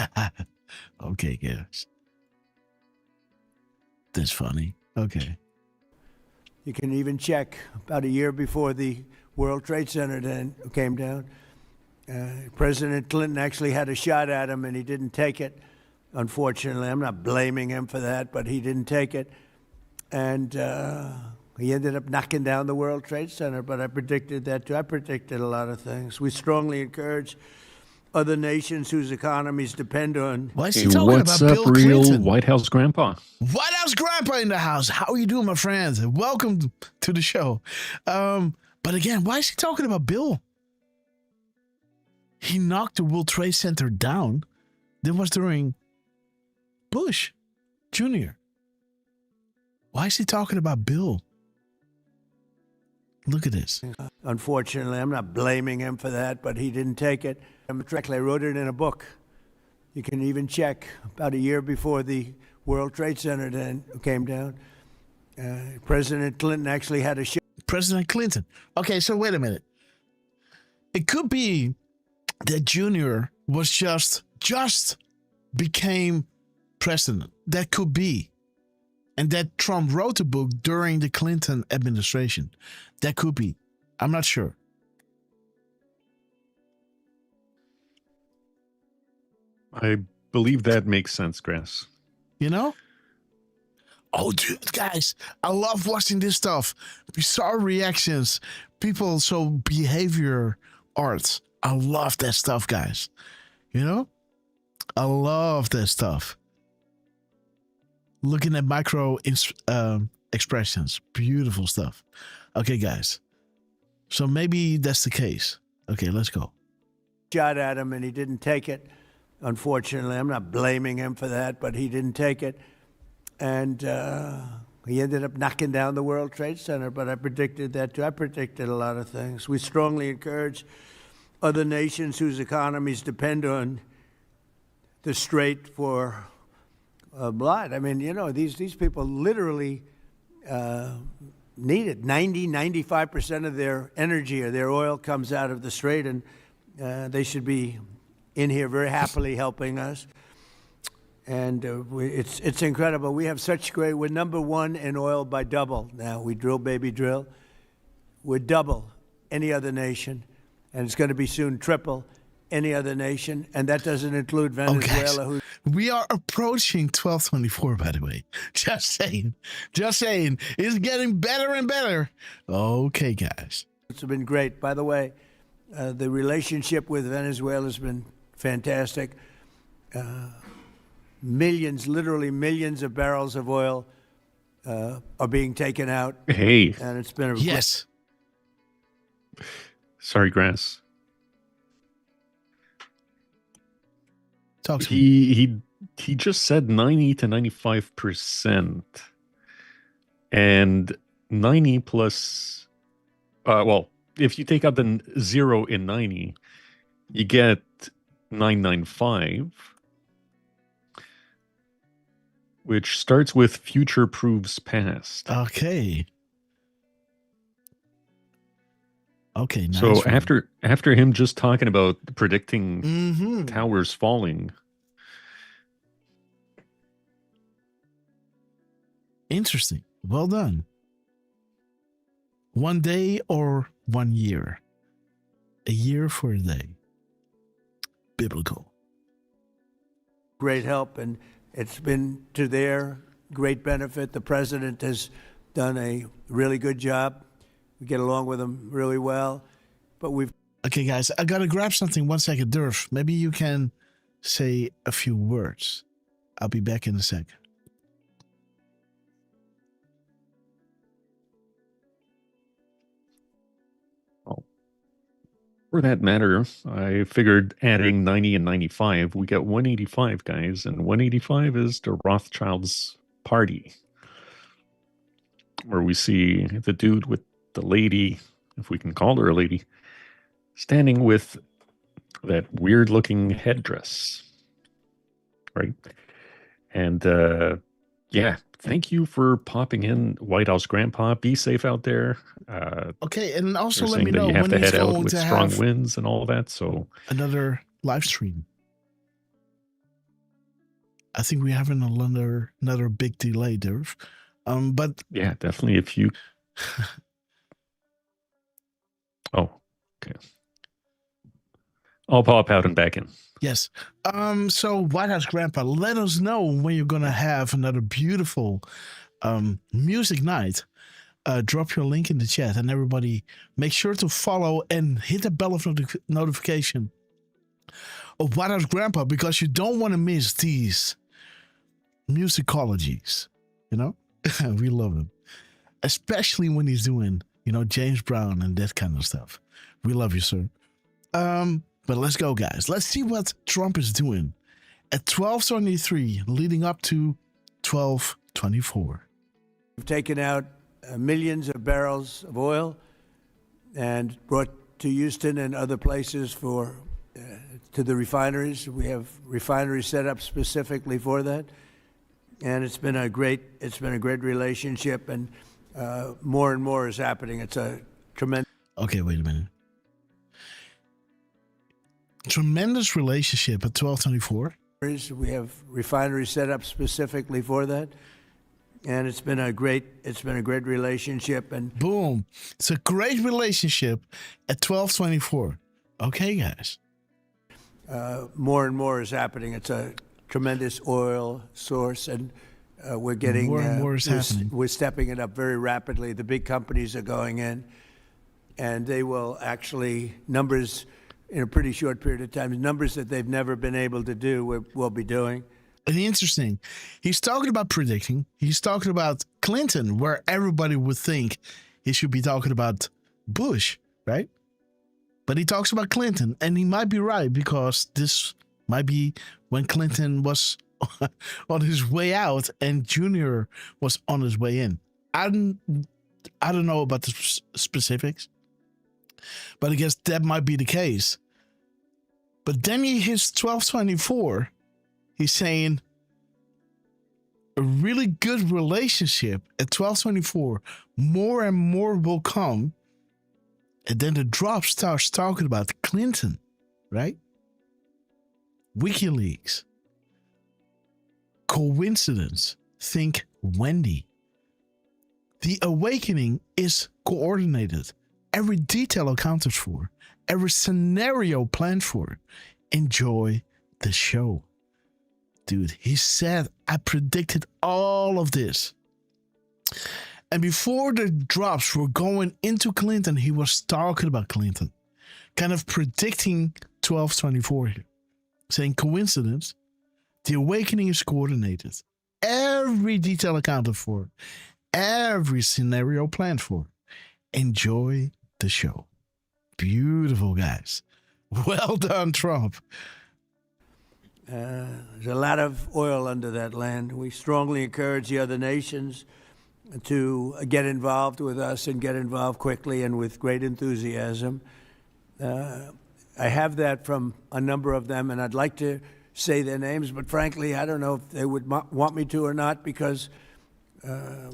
Okay, guys. That's funny. Okay. You can even check about a year before the World Trade Center then came down. President Clinton actually had a shot at him, and he didn't take it. Unfortunately, I'm not blaming him for that, but he didn't take it. And he ended up knocking down the World Trade Center, but I predicted that too. I predicted a lot of things. We strongly encourage other nations whose economies depend on. Why is Hey, he talking what's about up, Bill real Clinton? White House grandpa? White House Grandpa in the house. How are you doing, my friends? Welcome to the show. But again, why is he talking about Bill? He knocked the World Trade Center down. That was during Bush Jr. Why is he talking about Bill? Look at this. Unfortunately, I'm not blaming him for that, but he didn't take it. I wrote it in a book. You can even check about a year before the World Trade Center then came down. President Clinton actually had a show. President Clinton. Okay, so wait a minute. It could be that Junior was just became president. That could be. And that Trump wrote a book during the Clinton administration. That could be. I'm not sure. I believe that makes sense, Grass. You know? Oh, dude, guys, I love watching this stuff. Bizarre reactions, people, so behavior arts. I love that stuff, guys. You know? I love that stuff. Looking at micro expressions. Beautiful stuff. Okay, guys. So maybe that's the case. Okay, let's go. Shot at him and he didn't take it. Unfortunately, I'm not blaming him for that, but he didn't take it. And he ended up knocking down the World Trade Center, but I predicted that too. I predicted a lot of things. We strongly encourage other nations whose economies depend on the strait for blood. I mean, you know, these people literally need it. 95% of their energy or their oil comes out of the strait, and they should be in here very happily helping us. And it's incredible. We have such great, we're number one in oil by double now. We drill, baby, drill. We're double any other nation, and it's going to be soon triple any other nation, and that doesn't include Venezuela. Oh, we are approaching 1224, by the way. Just saying. It's getting better and better. Okay, guys. It's been great. By the way, the relationship with Venezuela has been fantastic. Millions, literally millions of barrels of oil are being taken out. Hey. And it's been a Yes. Sorry, Grass. Talk to me. He just said 90 to 95%. And 90 plus well, if you take out the 0 in 90, you get 995, which starts with future proves past. Okay. Okay, nice. So one. after him just talking about predicting towers falling. Interesting. Well done. 1 day or 1 year? A year for a day. Biblical. great help, and it's been to their great benefit. The president has done a really good job. We get along with him really well, but we've... Okay, guys, I gotta grab something. 1 second. Derf, maybe you can say a few words. I'll be back in a sec. For that matter, I figured adding 90 and 95, we get 185, guys, and 185 is the Rothschilds' party, where we see the dude with the lady, if we can call her a lady, standing with that weird-looking headdress, right? And, yeah, thank you for popping in, White House Grandpa. Be safe out there. Okay, and also They're let me saying that know you have when to he's head out going with to strong have winds and all that. So another live stream. I think we're having another big delay, Derf. But yeah, definitely. If you, oh, okay, I'll pop out and back in. yes. So White House Grandpa, let us know when you're gonna have another beautiful music night. Drop your link in the chat, and everybody make sure to follow and hit the bell of notification of What Else Grandpa because you don't want to miss these musicologies. You know, we love him, especially when he's doing, you know, James Brown and that kind of stuff. We love you, sir. But let's go, guys. Let's see what Trump is doing at 12:23, leading up to 12:24. We've taken out millions of barrels of oil and brought to Houston and other places for to the refineries. We have refineries set up specifically for that, and it's been a great relationship, and more and more is happening. It's a tremendous. Okay, wait a minute. Tremendous relationship at 12:24. We have refineries set up specifically for that, and it's been a great relationship, and Boom. It's a great relationship at 12:24. Okay, guys. more and more is happening. It's a tremendous oil source, and we're getting More and more is happening. We're stepping it up very rapidly. The big companies are going in, and they will actually numbers in a pretty short period of time. Numbers that they've never been able to do, we'll be doing. And interesting. He's talking about predicting. He's talking about Clinton, where everybody would think he should be talking about Bush, right? But he talks about Clinton, and he might be right because this might be when Clinton was on his way out and Junior was on his way in. I don't know about the specifics, but I guess that might be the case. But then he hits 12:24. He's saying a really good relationship at 12:24. More and more will come. And then the drop starts talking about Clinton, right? WikiLeaks. Coincidence. Think Wendy. The awakening is coordinated. Every detail accounted for. Every scenario planned for. Enjoy the show. Dude, he said, I predicted all of this. And before the drops were going into Clinton, he was talking about Clinton. Kind of predicting 12:24 here. Saying coincidence, the awakening is coordinated. Every detail accounted for. Every scenario planned for. Enjoy the show. Beautiful, guys. Well done, Trump. There's a lot of oil under that land. We strongly encourage the other nations to get involved with us and get involved quickly and with great enthusiasm. I have that from a number of them, and I'd like to say their names, but frankly, I don't know if they would want me to or not because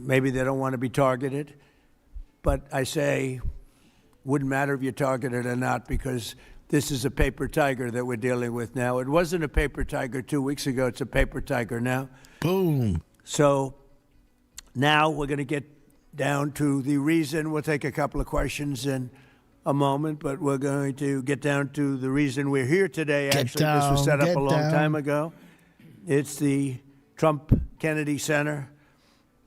maybe they don't want to be targeted. But I say, wouldn't matter if you're targeted or not because this is a paper tiger that we're dealing with now. It wasn't a paper tiger 2 weeks ago. It's a paper tiger now. Boom. So now we're going to get down to the reason. We'll take a couple of questions in a moment, but we're going to get down to the reason we're here today. Actually, this was set up a long time ago. It's the Trump Kennedy Center.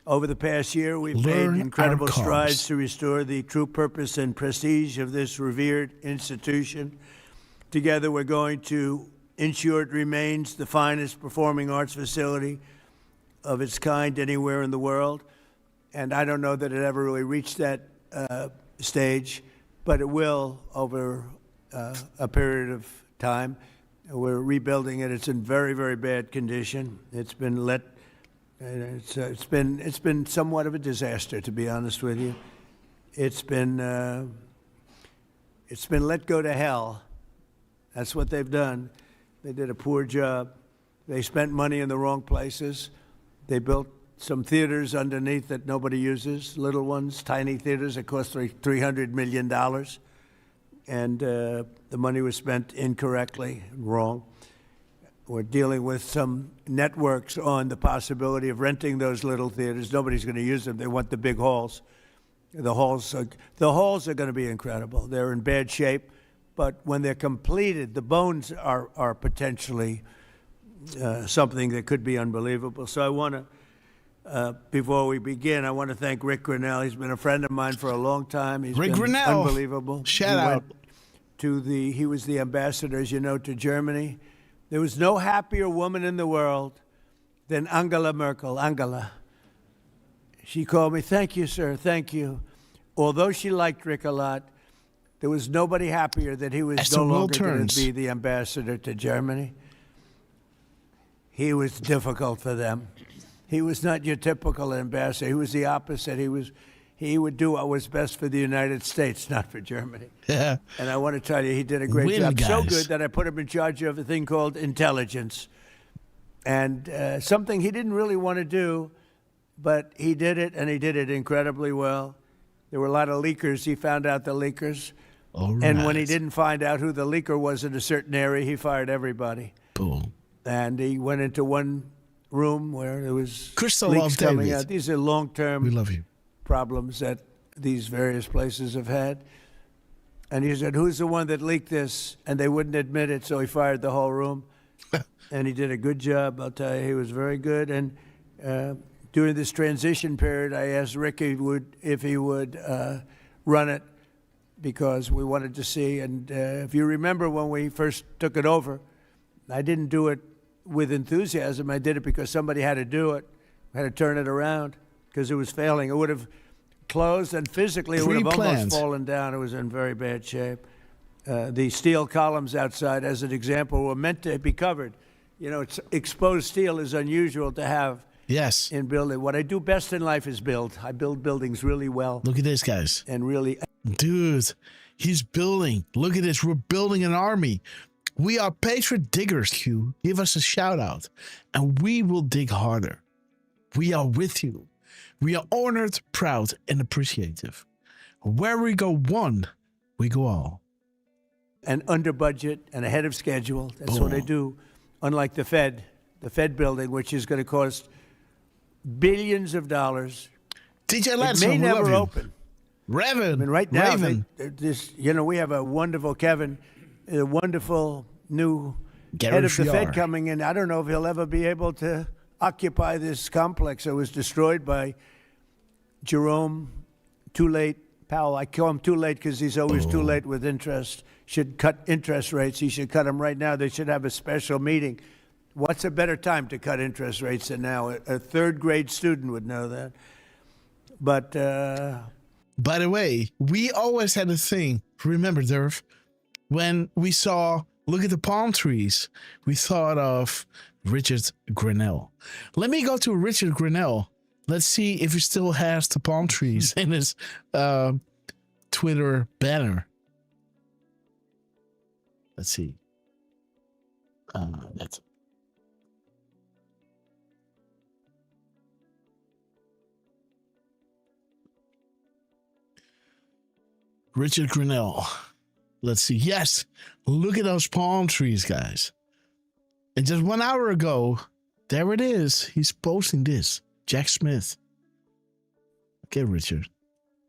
Over the past year, we've made incredible strides to restore the true purpose and prestige of this revered institution. Together, we're going to ensure it remains the finest performing arts facility of its kind anywhere in the world. And I don't know that it ever really reached that stage, but it will over a period of time. We're rebuilding it. It's in very, very bad condition. It's been it's been somewhat of a disaster, to be honest with you. It's been let go to hell. That's what they've done. They did a poor job. They spent money in the wrong places. They built some theaters underneath that nobody uses, little ones, tiny theaters that cost $300 million. And the money was spent incorrectly, wrong. We're dealing with some networks on the possibility of renting those little theaters. Nobody's going to use them. They want the big halls. The halls are going to be incredible. They're in bad shape, but when they're completed, the bones are potentially something that could be unbelievable. So I want to, before we begin, I want to thank Rick Grinnell. He's been a friend of mine for a long time. He's Rick been Grinnell. Unbelievable. Shout out. He was the ambassador, as you know, to Germany. There was no happier woman in the world than Angela Merkel. Angela. She called me, thank you, sir, thank you. Although she liked Rick a lot, there was nobody happier that he was As no the world longer going turns. to be the ambassador to Germany. He was difficult for them. He was not your typical ambassador. He was the opposite. He would do what was best for the United States, not for Germany. Yeah. And I want to tell you, he did a great Win, job. So guys. good that I put him in charge of a thing called intelligence. And something he didn't really want to do, but he did it, and he did it incredibly well. There were a lot of leakers. He found out the leakers. All right. And when he didn't find out who the leaker was in a certain area, he fired everybody. Boom. And he went into one room where there was Crystal leaks loves coming David. out. These are long-term We love you. problems that these various places have had. And he said, who's the one that leaked this? And they wouldn't admit it, so he fired the whole room. And he did a good job, I'll tell you. He was very good. And during this transition period, I asked Rick if he would run it because we wanted to see. And if you remember when we first took it over, I didn't do it with enthusiasm. I did it because somebody had to do it, had to turn it around because it was failing. It would have closed, and physically it would have Pre-planned. almost fallen down. It was in very bad shape. The steel columns outside, as an example, were meant to be covered. You know, exposed steel is unusual to have Yes. in building. What I do best in life is build. I build buildings really well Look at this, guys. and really. Dude, he's building. Look at this. We're building an army. We are Patriot Diggers, Q. Give us a shout out, and we will dig harder. We are with you. We are honored, proud, and appreciative. Where we go one, we go all. And under budget and ahead of schedule. That's what I do. Unlike the Fed building, which is going to cost billions of dollars. DJ It Ladson, may we love never you. open. Raven. I mean, right now, Raven. we have a wonderful Kevin, a wonderful new Gary head of the Fed Fior. coming in. I don't know if he'll ever be able to occupy this complex that was destroyed by Jerome Too Late Powell. I call him too late because he's always too late with interest. Should cut interest rates. He should cut them right now. They should have a special meeting. What's a better time to cut interest rates than now? A third grade student would know that. But By the way, we always had a thing. Remember, Derf, when we saw, look at the palm trees, we thought of Richard Grinnell. Let me go to Richard Grinnell. Let's see if he still has the palm trees in his Twitter banner. Let's see. That's Richard Grinnell. Let's see. Yes, look at those palm trees, guys. And just 1 hour ago, there it is. He's posting this. Jack Smith. Okay, Richard.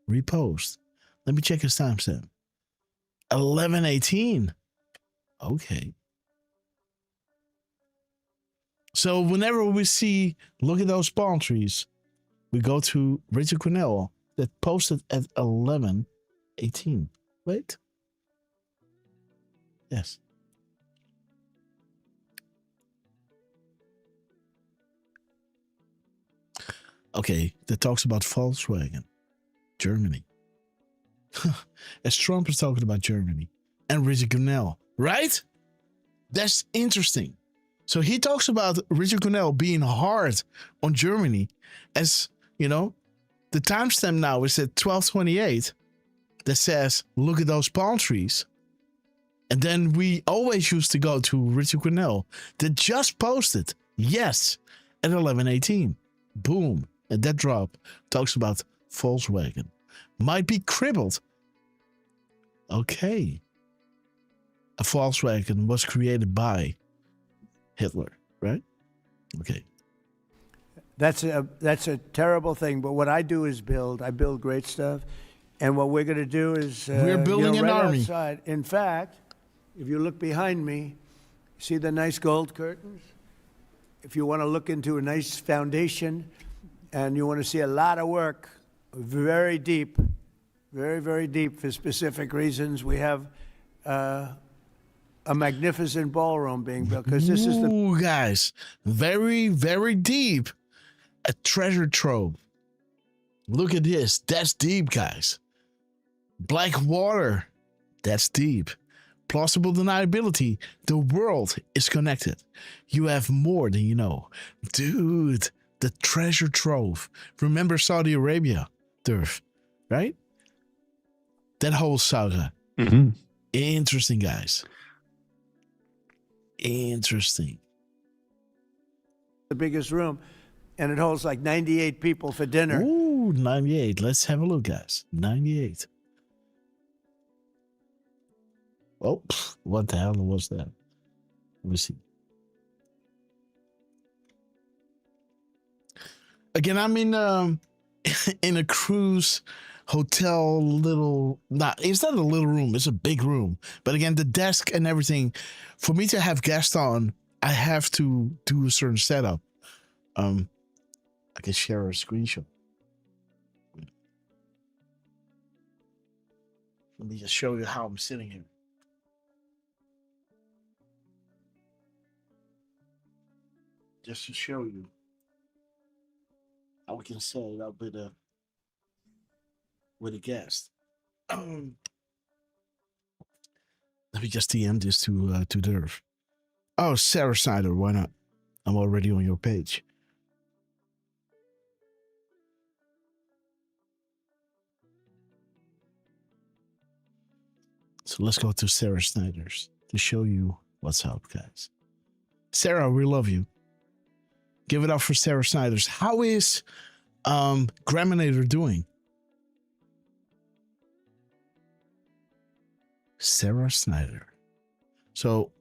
Repost. Let me check his timestamp. 11:18. Okay. So whenever we see, look at those palm trees, we go to Richard Grinnell that posted at 11:18. Wait. Yes. Okay, that talks about Volkswagen, Germany. As Trump is talking about Germany and Richard Grinnell, right? That's interesting. So he talks about Richard Grinnell being hard on Germany, as you know, the timestamp now is at 12:28 that says, look at those palm trees. And then we always used to go to Richard Grinnell that just posted, yes, at 11:18. Boom. And that drop talks about Volkswagen. Might be crippled. Okay. A Volkswagen was created by Hitler, right? Okay. that's a terrible thing. But what I do is build. I build great stuff. And what we're going to do is We're building an right army. outside. In fact, if you look behind me, see the nice gold curtains? If you want to look into a nice foundation and you want to see a lot of work, very deep, very, very deep for specific reasons, we have a magnificent ballroom being built, because this is the Ooh, guys, very, very deep. A treasure trove. Look at this. That's deep, guys. Black water. That's deep. Plausible deniability. The world is connected. You have more than you know. Dude, the treasure trove. Remember Saudi Arabia, Derf, right? That whole saga. Mm-hmm. Interesting, guys. Interesting. biggest room, and it holds like 98 people for dinner. Ooh, 98. Let's have a look, guys. 98. Oh, what the hell was that? Let me see. Again, I'm in in a cruise hotel little, it's not a little room, it's a big room. But again, the desk and everything, for me to have guests on, I have to do a certain setup. I can share a screenshot. Let me just show you how I'm sitting here. Just to show you how we can set it up with a guest. Let me just DM this to Derf. Oh, Sarah Snyder, why not? I'm already on your page. So let's go to Sarah Snyder's to show you what's up, guys. Sarah, we love you. Give it up for Sarah Snyder's. How is Graminator doing? Sarah Snyder. So,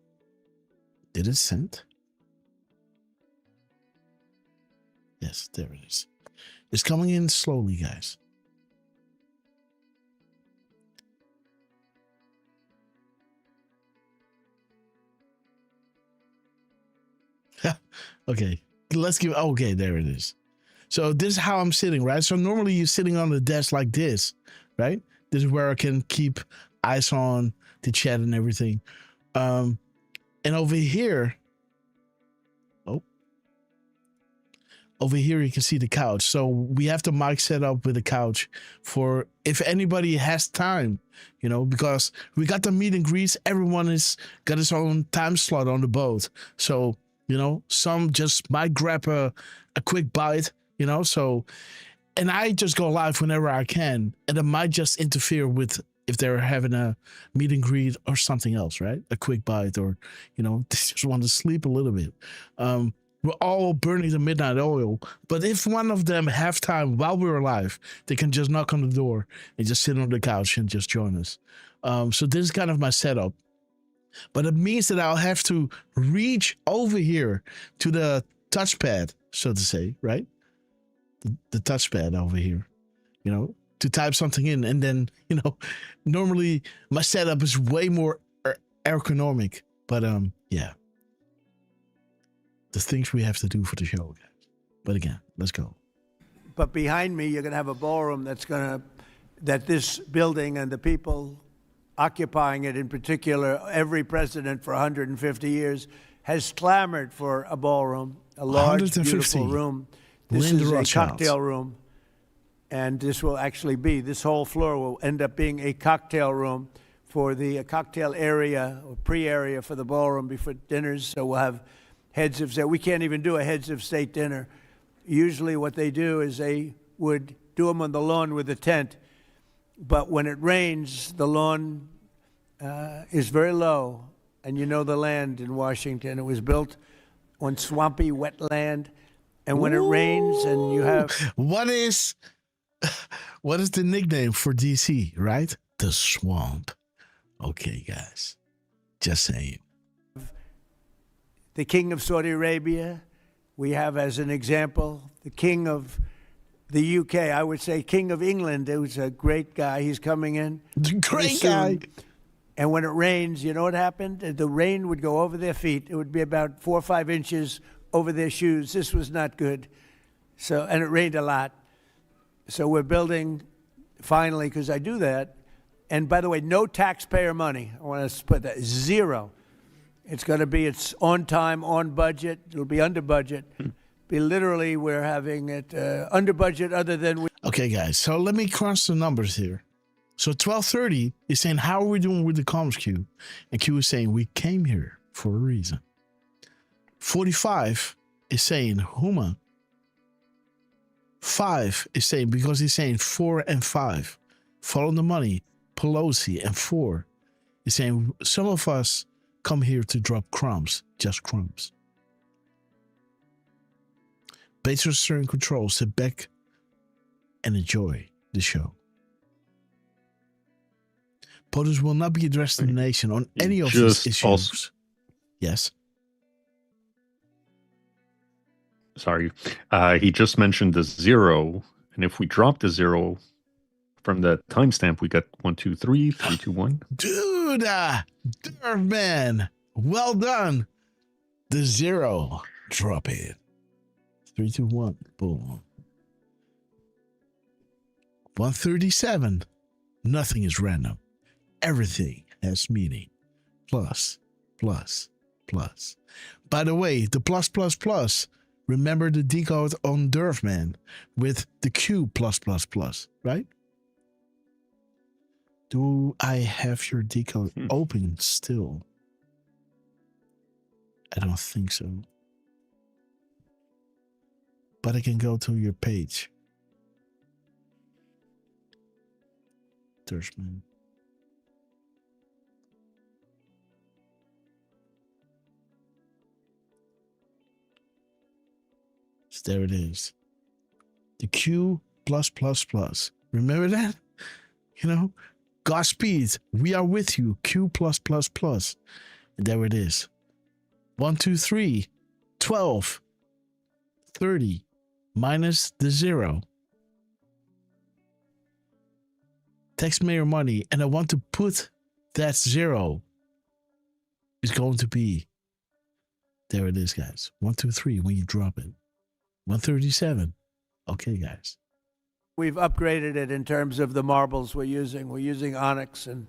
did it send? Yes, there it is. It's coming in slowly, guys. Okay, let's give. Okay, there it is. So this is how I'm sitting, right? So normally you're sitting on the desk like this, right? This is where I can keep eyes on the chat and everything. And over here, over here you can see the couch. So we have the mic set up with the couch for if anybody has time, you know, because we got the meet and greets. Everyone has got his own time slot on the boat. So, you know, some just might grab a quick bite, you know, so, and I just go live whenever I can, and it might just interfere with if they're having a meet and greet or something else, right? A quick bite, or, you know, they just want to sleep a little bit. We're all burning the midnight oil, but if one of them have time while we're alive, they can just knock on the door and just sit on the couch and just join us. So this is kind of my setup. But it means that I'll have to reach over here to the touchpad, so to say, right? The touchpad over here, you know, to type something in. And then, you know, normally my setup is way more ergonomic. But yeah, the things we have to do for the show, guys. But again, let's go. But behind me, you're going to have a ballroom that this building and the people occupying it, in particular, every president for 150 years has clamored for a ballroom, a large, beautiful room. This Linda is a Rothschild. cocktail room, and this will actually be, this whole floor will end up being a cocktail room for the cocktail area or pre-area for the ballroom before dinners. So we'll have heads of state. We can't even do a heads of state dinner. Usually what they do is they would do them on the lawn with a tent. But when it rains, the lawn is very low. And you know the land in Washington. It was built on swampy wetland. And when it rains and you have... What is the nickname for DC, right? The swamp. Okay, guys. Just saying. The king of Saudi Arabia. We have, as an example, the king of the UK. I would say king of England. It was a great guy. He's coming in. Great guy. And when it rains, you know what happened? The rain would go over their feet. It would be about 4 or 5 inches over their shoes. This was not good. So, and it rained a lot. So we're building, finally, because I do that. And by the way, no taxpayer money. I want to put that, zero. It's going to be, it's on time, on budget. It'll be under budget. Be literally, we're having it under budget other than we. Okay, guys. So let me cross the numbers here. So 12:30 is saying, how are we doing with the comms queue? And Q is saying, we came here for a reason. 45 is saying, Huma. 5 is saying, because he's saying 4 and 5. Follow the money, Pelosi. And 4 is saying, some of us come here to drop crumbs, just crumbs. Bezos steering control, sit back and enjoy the show. POTUS will not be addressing the nation on any of these issues. Yes. Sorry. He just mentioned the 0. And if we drop the 0 from the timestamp, we got 1, 2, 3, 3, 2, 1. Dude, Derf man. Well done. The 0. Drop it. 3, 2, 1. Boom. 137. Nothing is random. Everything has meaning. Plus, plus, plus. By the way, the plus, plus, plus. Remember the decode on Derf man with the Q plus, plus, plus, right? Do I have your decode open still? I don't think so. But I can go to your page. Derfman. So there it is. The Q plus plus plus. Remember that? You know? Godspeed. We are with you. Q plus plus plus. And there it is. 1, 2, 3. 12. 30. Minus the 0. Text me your money. And I want to put that 0. Is going to be. There it is, guys. 1, 2, 3 when you drop it. 137. Okay, guys. We've upgraded it in terms of the marbles we're using. We're using onyx and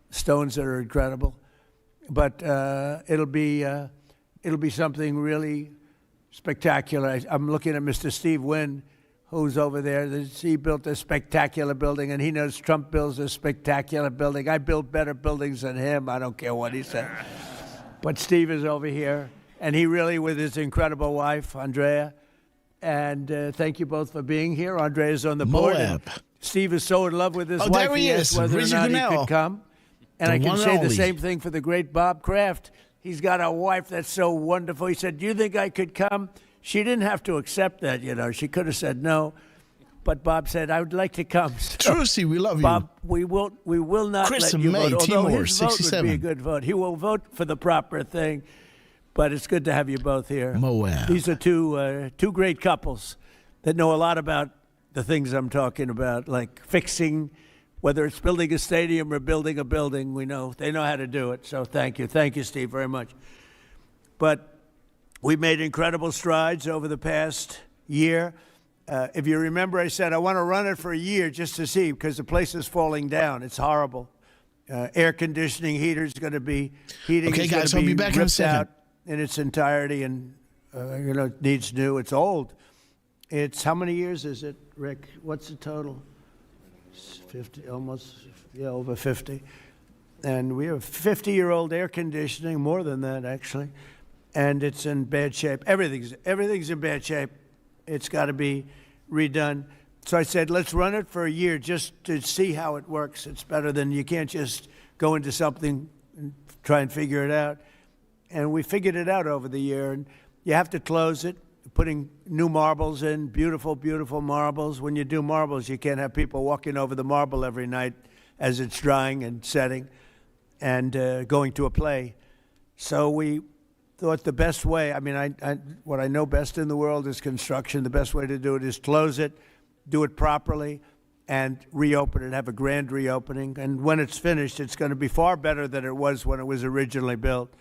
stones that are incredible. But it'll be something really spectacular. I'm looking at Mr. Steve Wynn, who's over there. He built a spectacular building, and he knows Trump builds a spectacular building. I build better buildings than him. I don't care what he said. But Steve is over here, and he really, with his incredible wife, Andrea. And thank you both for being here. Andrea's on the board. Steve is so in love with his wife. There he is. Whether or not he could come. And I can say the same thing for the great Bob Kraft. He's got a wife that's so wonderful. He said, do you think I could come? She didn't have to accept that, you know. She could have said no. But Bob said, I would like to come. So, Trucy, we love you. Bob, we will not Chris let you May, vote. Although Timor, his vote 67. would be a good vote. He will vote for the proper thing. But it's good to have you both here. Moab. These are two great couples that know a lot about the things I'm talking about, like fixing, whether it's building a stadium or building a building. We know they know how to do it. So thank you, Steve, very much. But we've made incredible strides over the past year. If you remember, I said I want to run it for a year just to see, because the place is falling down. It's horrible. Air conditioning heater's going to be heating. Okay, is guys, going I'll to be back in a ripped second. out in its entirety, and it needs new. It's old. It's how many years is it, Rick? What's the total? 50, almost, over 50. And we have 50-year-old air conditioning, more than that actually, and it's in bad shape. Everything's in bad shape. It's got to be redone. So I said, let's run it for a year just to see how it works. It's better than, you can't just go into something and try and figure it out. And we figured it out over the year. And you have to close it, putting new marbles in, beautiful, beautiful marbles. When you do marbles, you can't have people walking over the marble every night as it's drying and setting and going to a play. So we thought the best way, what I know best in the world is construction. The best way to do it is close it, do it properly, and reopen it, have a grand reopening. And when it's finished, it's going to be far better than it was when it was originally built.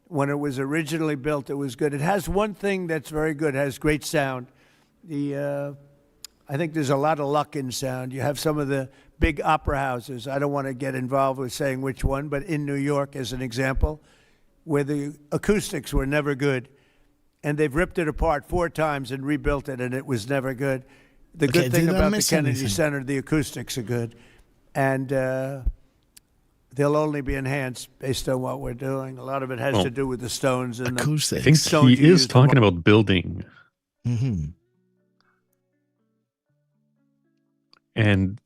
When it was originally built, it was good. It has one thing that's very good. It has great sound. I think there's a lot of luck in sound. You have some of the big opera houses. I don't want to get involved with saying which one, but in New York, as an example, where the acoustics were never good. And they've ripped it apart 4 times and rebuilt it, and it was never good. The Okay, good thing did I about the miss Kennedy anything? Center, the acoustics are good. And they'll only be enhanced based on what we're doing. A lot of it has to do with the stones and Acoustics. I think Stones he you is use the talking mo- about building. Mm-hmm. And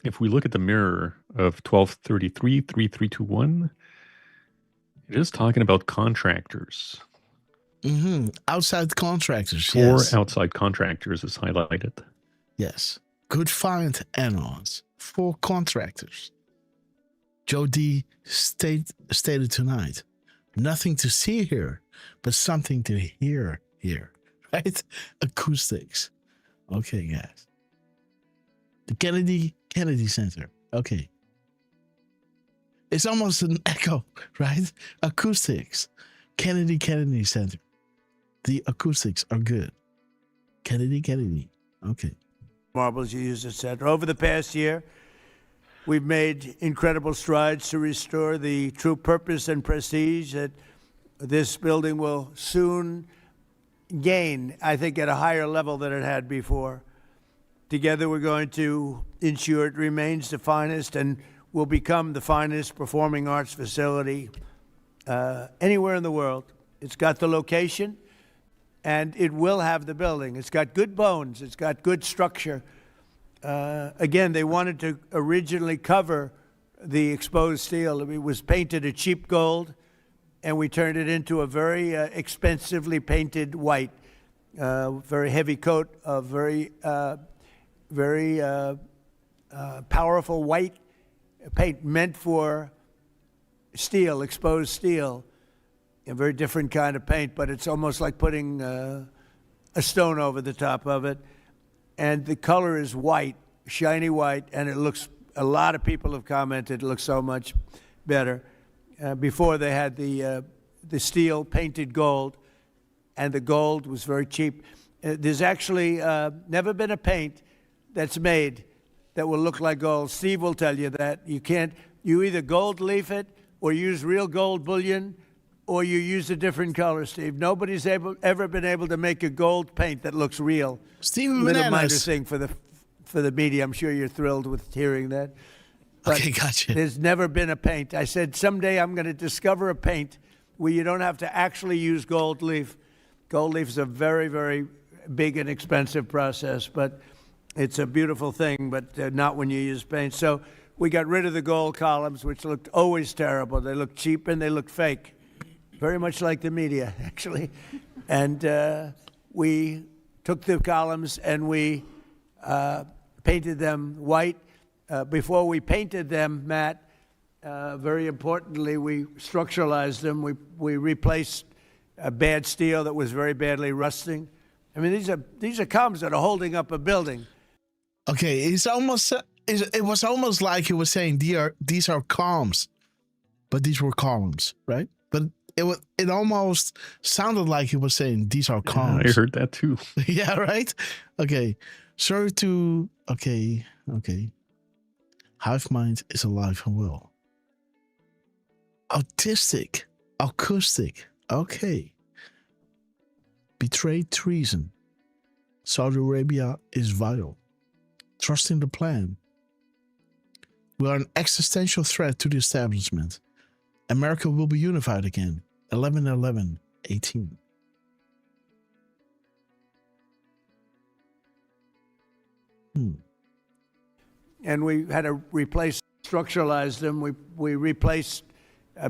if we look at the mirror of 1233, 3321, it is talking about contractors. Mm-hmm. Outside contractors. 4 Yes. outside contractors is highlighted. Yes. Good find, add-ons for contractors. Joe D stated tonight, nothing to see here, but something to hear here. Right? Acoustics. Okay, guys. The Kennedy Center. Okay. It's almost an echo, right? Acoustics. Kennedy Center. The acoustics are good. Kennedy. Okay. marbles you use, etc. Over the past year, we've made incredible strides to restore the true purpose and prestige that this building will soon gain, I think, at a higher level than it had before. Together, we're going to ensure it remains the finest and will become the finest performing arts facility anywhere in the world. It's got the location, and it will have the building. It's got good bones. It's got good structure. Again, they wanted to originally cover the exposed steel. It was painted a cheap gold, and we turned it into a very expensively painted white, very heavy coat of very powerful white paint meant for steel, exposed steel. A very different kind of paint, but it's almost like putting a stone over the top of it. And the color is white, shiny white, and it looks, a lot of people have commented, it looks so much better. Before they had the steel painted gold, and the gold was very cheap. There's actually never been a paint that's made that will look like gold. Steve will tell you that. You either gold leaf it or use real gold bullion, or you use a different color, Steve. Nobody's ever been able to make a gold paint that looks real. Steven Little minor Bananas. thing for the media. I'm sure you're thrilled with hearing that. But Okay, gotcha. there's never been a paint. I said someday I'm going to discover a paint where you don't have to actually use gold leaf. Gold leaf is a very, very big and expensive process, but it's a beautiful thing, but not when you use paint. So we got rid of the gold columns, which looked always terrible. They looked cheap and they looked fake. Very much like the media, actually. And we took the columns and we painted them white. Before we painted them matte, very importantly, we structuralized them. We replaced bad steel that was very badly rusting. I mean, these are columns that are holding up a building. Okay, it was almost like he was saying these are columns, but these were columns, right? But it almost sounded like he was saying these are columns. I heard that too. Yeah, right? Okay. Sorry to okay. Hive mind is alive and well. Autistic, acoustic, okay. Betrayed treason. Saudi Arabia is vital. Trusting the plan. We are an existential threat to the establishment. America will be unified again. 11/11/18. And we had to structuralize them. We replaced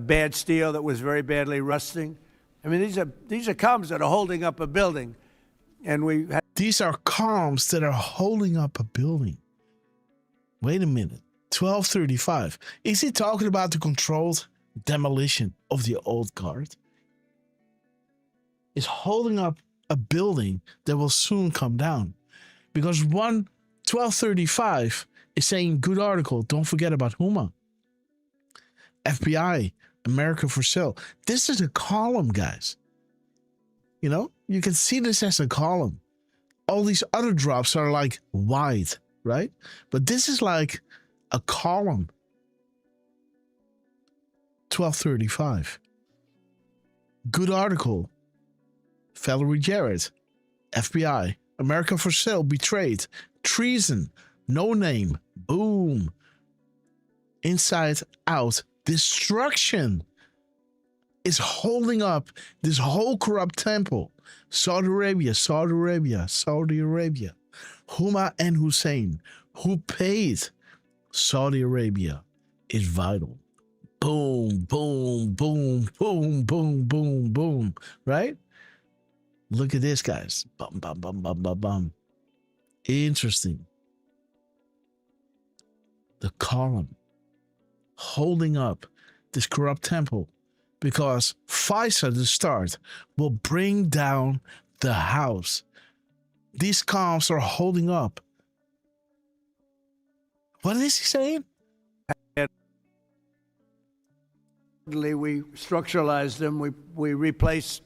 bad steel that was very badly rusting. I mean, these are columns that are holding up a building. And These are columns that are holding up a building. Wait a minute. 1235. Is he talking about the controlled demolition of the old guard? Is holding up a building that will soon come down. Because 1235 is saying, good article, don't forget about Huma. FBI, America for sale. This is a column, guys. You know, you can see this as a column. All these other drops are like wide, right? But this is like a column. 1235. Good article. Valerie Jarrett, FBI, America for Sale, betrayed, treason, no name, boom. Inside Out, destruction is holding up this whole corrupt temple. Saudi Arabia, Saudi Arabia, Saudi Arabia. Huma and Hussein, who paid Saudi Arabia, is vital. Boom, boom, boom, boom, boom, boom, boom. Right? Look at this, guys. Bum, bum, bum, bum, bum, bum. Interesting. The column holding up this corrupt temple, because FISA, the start, will bring down the house. These columns are holding up. What is he saying? We structuralized them. We replaced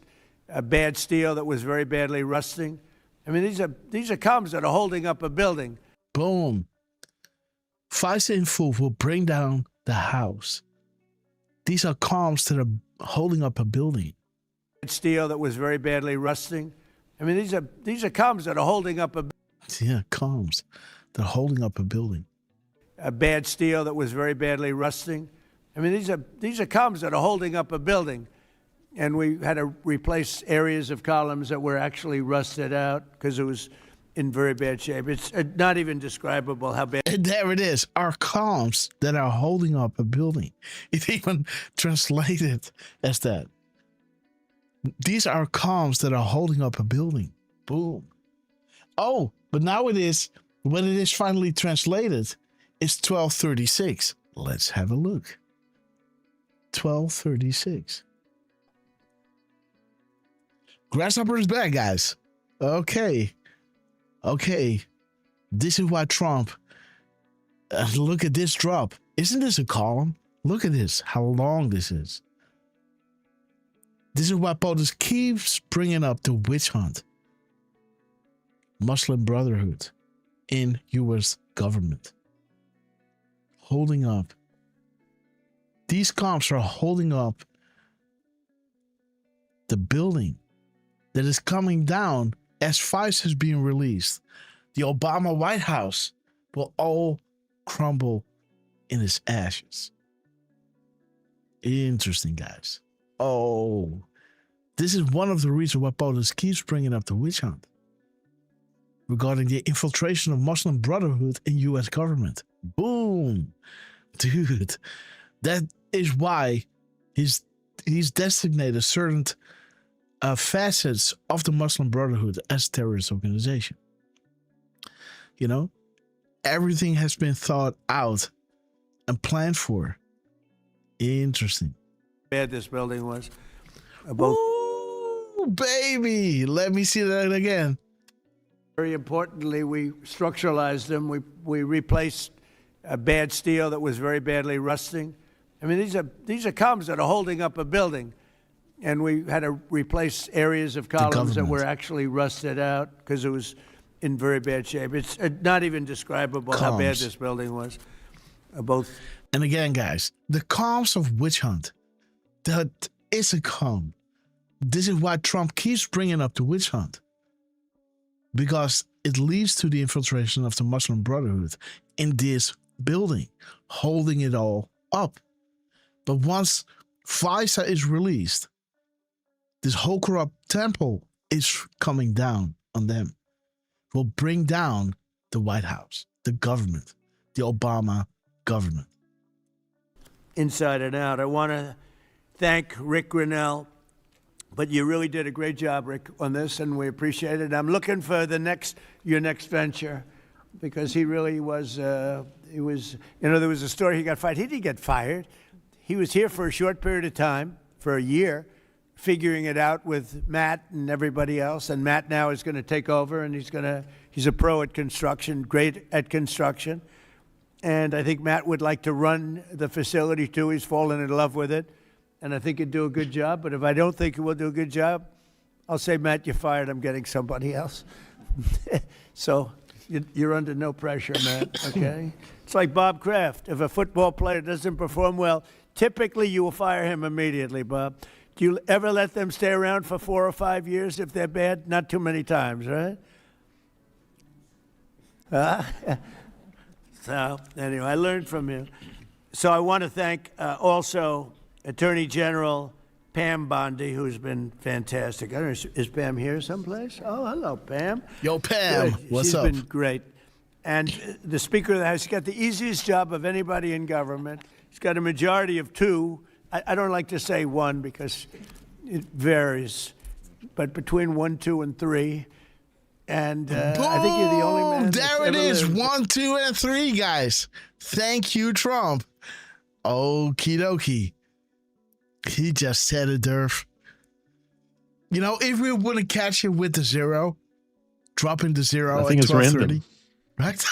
a bad steel that was very badly rusting. I mean, these are columns that are holding up a building. Boom. FISA in full will bring down the house. These are columns that are holding up a building. Steel that was very badly rusting. I mean, these are columns that are holding up a. Yeah, columns. They're holding up a building. A bad steel that was very badly rusting. I mean, these are columns that are holding up a building, and we had to replace areas of columns that were actually rusted out because it was in very bad shape. It's not even describable how bad. And there it is. Are columns that are holding up a building. It even translated as that. These are columns that are holding up a building. Boom. Oh, but now it is, when it is finally translated, it's 1236. Let's have a look. 1236. Grasshopper is back, guys. Okay. This is why Trump, look at this drop. Isn't this a column? Look at this, how long this is. This is why POTUS keeps bringing up the witch hunt. Muslim Brotherhood in U.S. government. Holding up. These comps are holding up the building that is coming down as FISA is being released. The Obama White House will all crumble in its ashes. Interesting, guys. Oh, this is one of the reasons why POTUS keeps bringing up the witch hunt regarding the infiltration of Muslim Brotherhood in U.S. government. Boom. Dude, that is why he's designated certain facets of the Muslim Brotherhood as terrorist organization. You know, everything has been thought out and planned for. Interesting. Bad this building was. Ooh, baby. Let me see that again. Very importantly, we structuralized them. We replaced a bad steel that was very badly rusting. I mean, these are columns that are holding up a building, and we had to replace areas of columns that were actually rusted out because it was in very bad shape. It's not even describable how bad this building was. Both. And again, guys, the columns of witch hunt, that is a column. This is why Trump keeps bringing up the witch hunt, because it leads to the infiltration of the Muslim Brotherhood in this building, holding it all up. But once FISA is released, this whole corrupt temple is coming down on them. Will bring down the White House, the government, the Obama government. Inside and out. I want to thank Rick Grinnell, but you really did a great job, Rick, on this, and we appreciate it. I'm looking for your next venture, because he really was, there was a story he got fired. He didn't get fired. He was here for a short period of time, for a year, figuring it out with Matt and everybody else. And Matt now is going to take over, and he's a pro at construction, great at construction. And I think Matt would like to run the facility too. He's fallen in love with it. And I think he'd do a good job. But if I don't think he will do a good job, I'll say, Matt, you're fired. I'm getting somebody else. So you're under no pressure, Matt, okay? It's like Bob Kraft. If a football player doesn't perform well, typically you will fire him immediately, Bob. Do you ever let them stay around for 4 or 5 years if they're bad? Not too many times, right? So, anyway, I learned from you. So I want to thank also Attorney General Pam Bondi, who's been fantastic. I don't know, is Pam here someplace? Oh, hello, Pam. Yo, Pam, Good. what's up? She's been great. And the Speaker of the House, he's got the easiest job of anybody in government. He's got a majority of 2. I don't like to say 1 because it varies, but between 1, 2, and 3. And I think you're the only man. There it is. 1, 2, and 3, guys. Thank you, Trump. Okie dokie. He just said it, Derf. You know, if we wouldn't catch him with the 0, dropping the 0 Nothing at is 12:30, random. right?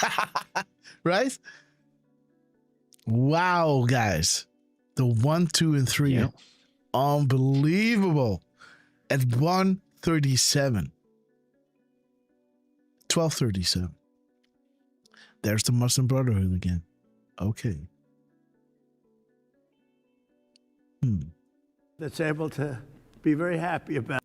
Right? Wow, guys. The 1, 2, and 3. Yeah. Unbelievable. At 1:37. 12:37. There's the Muslim Brotherhood again. Okay. That's able to be very happy about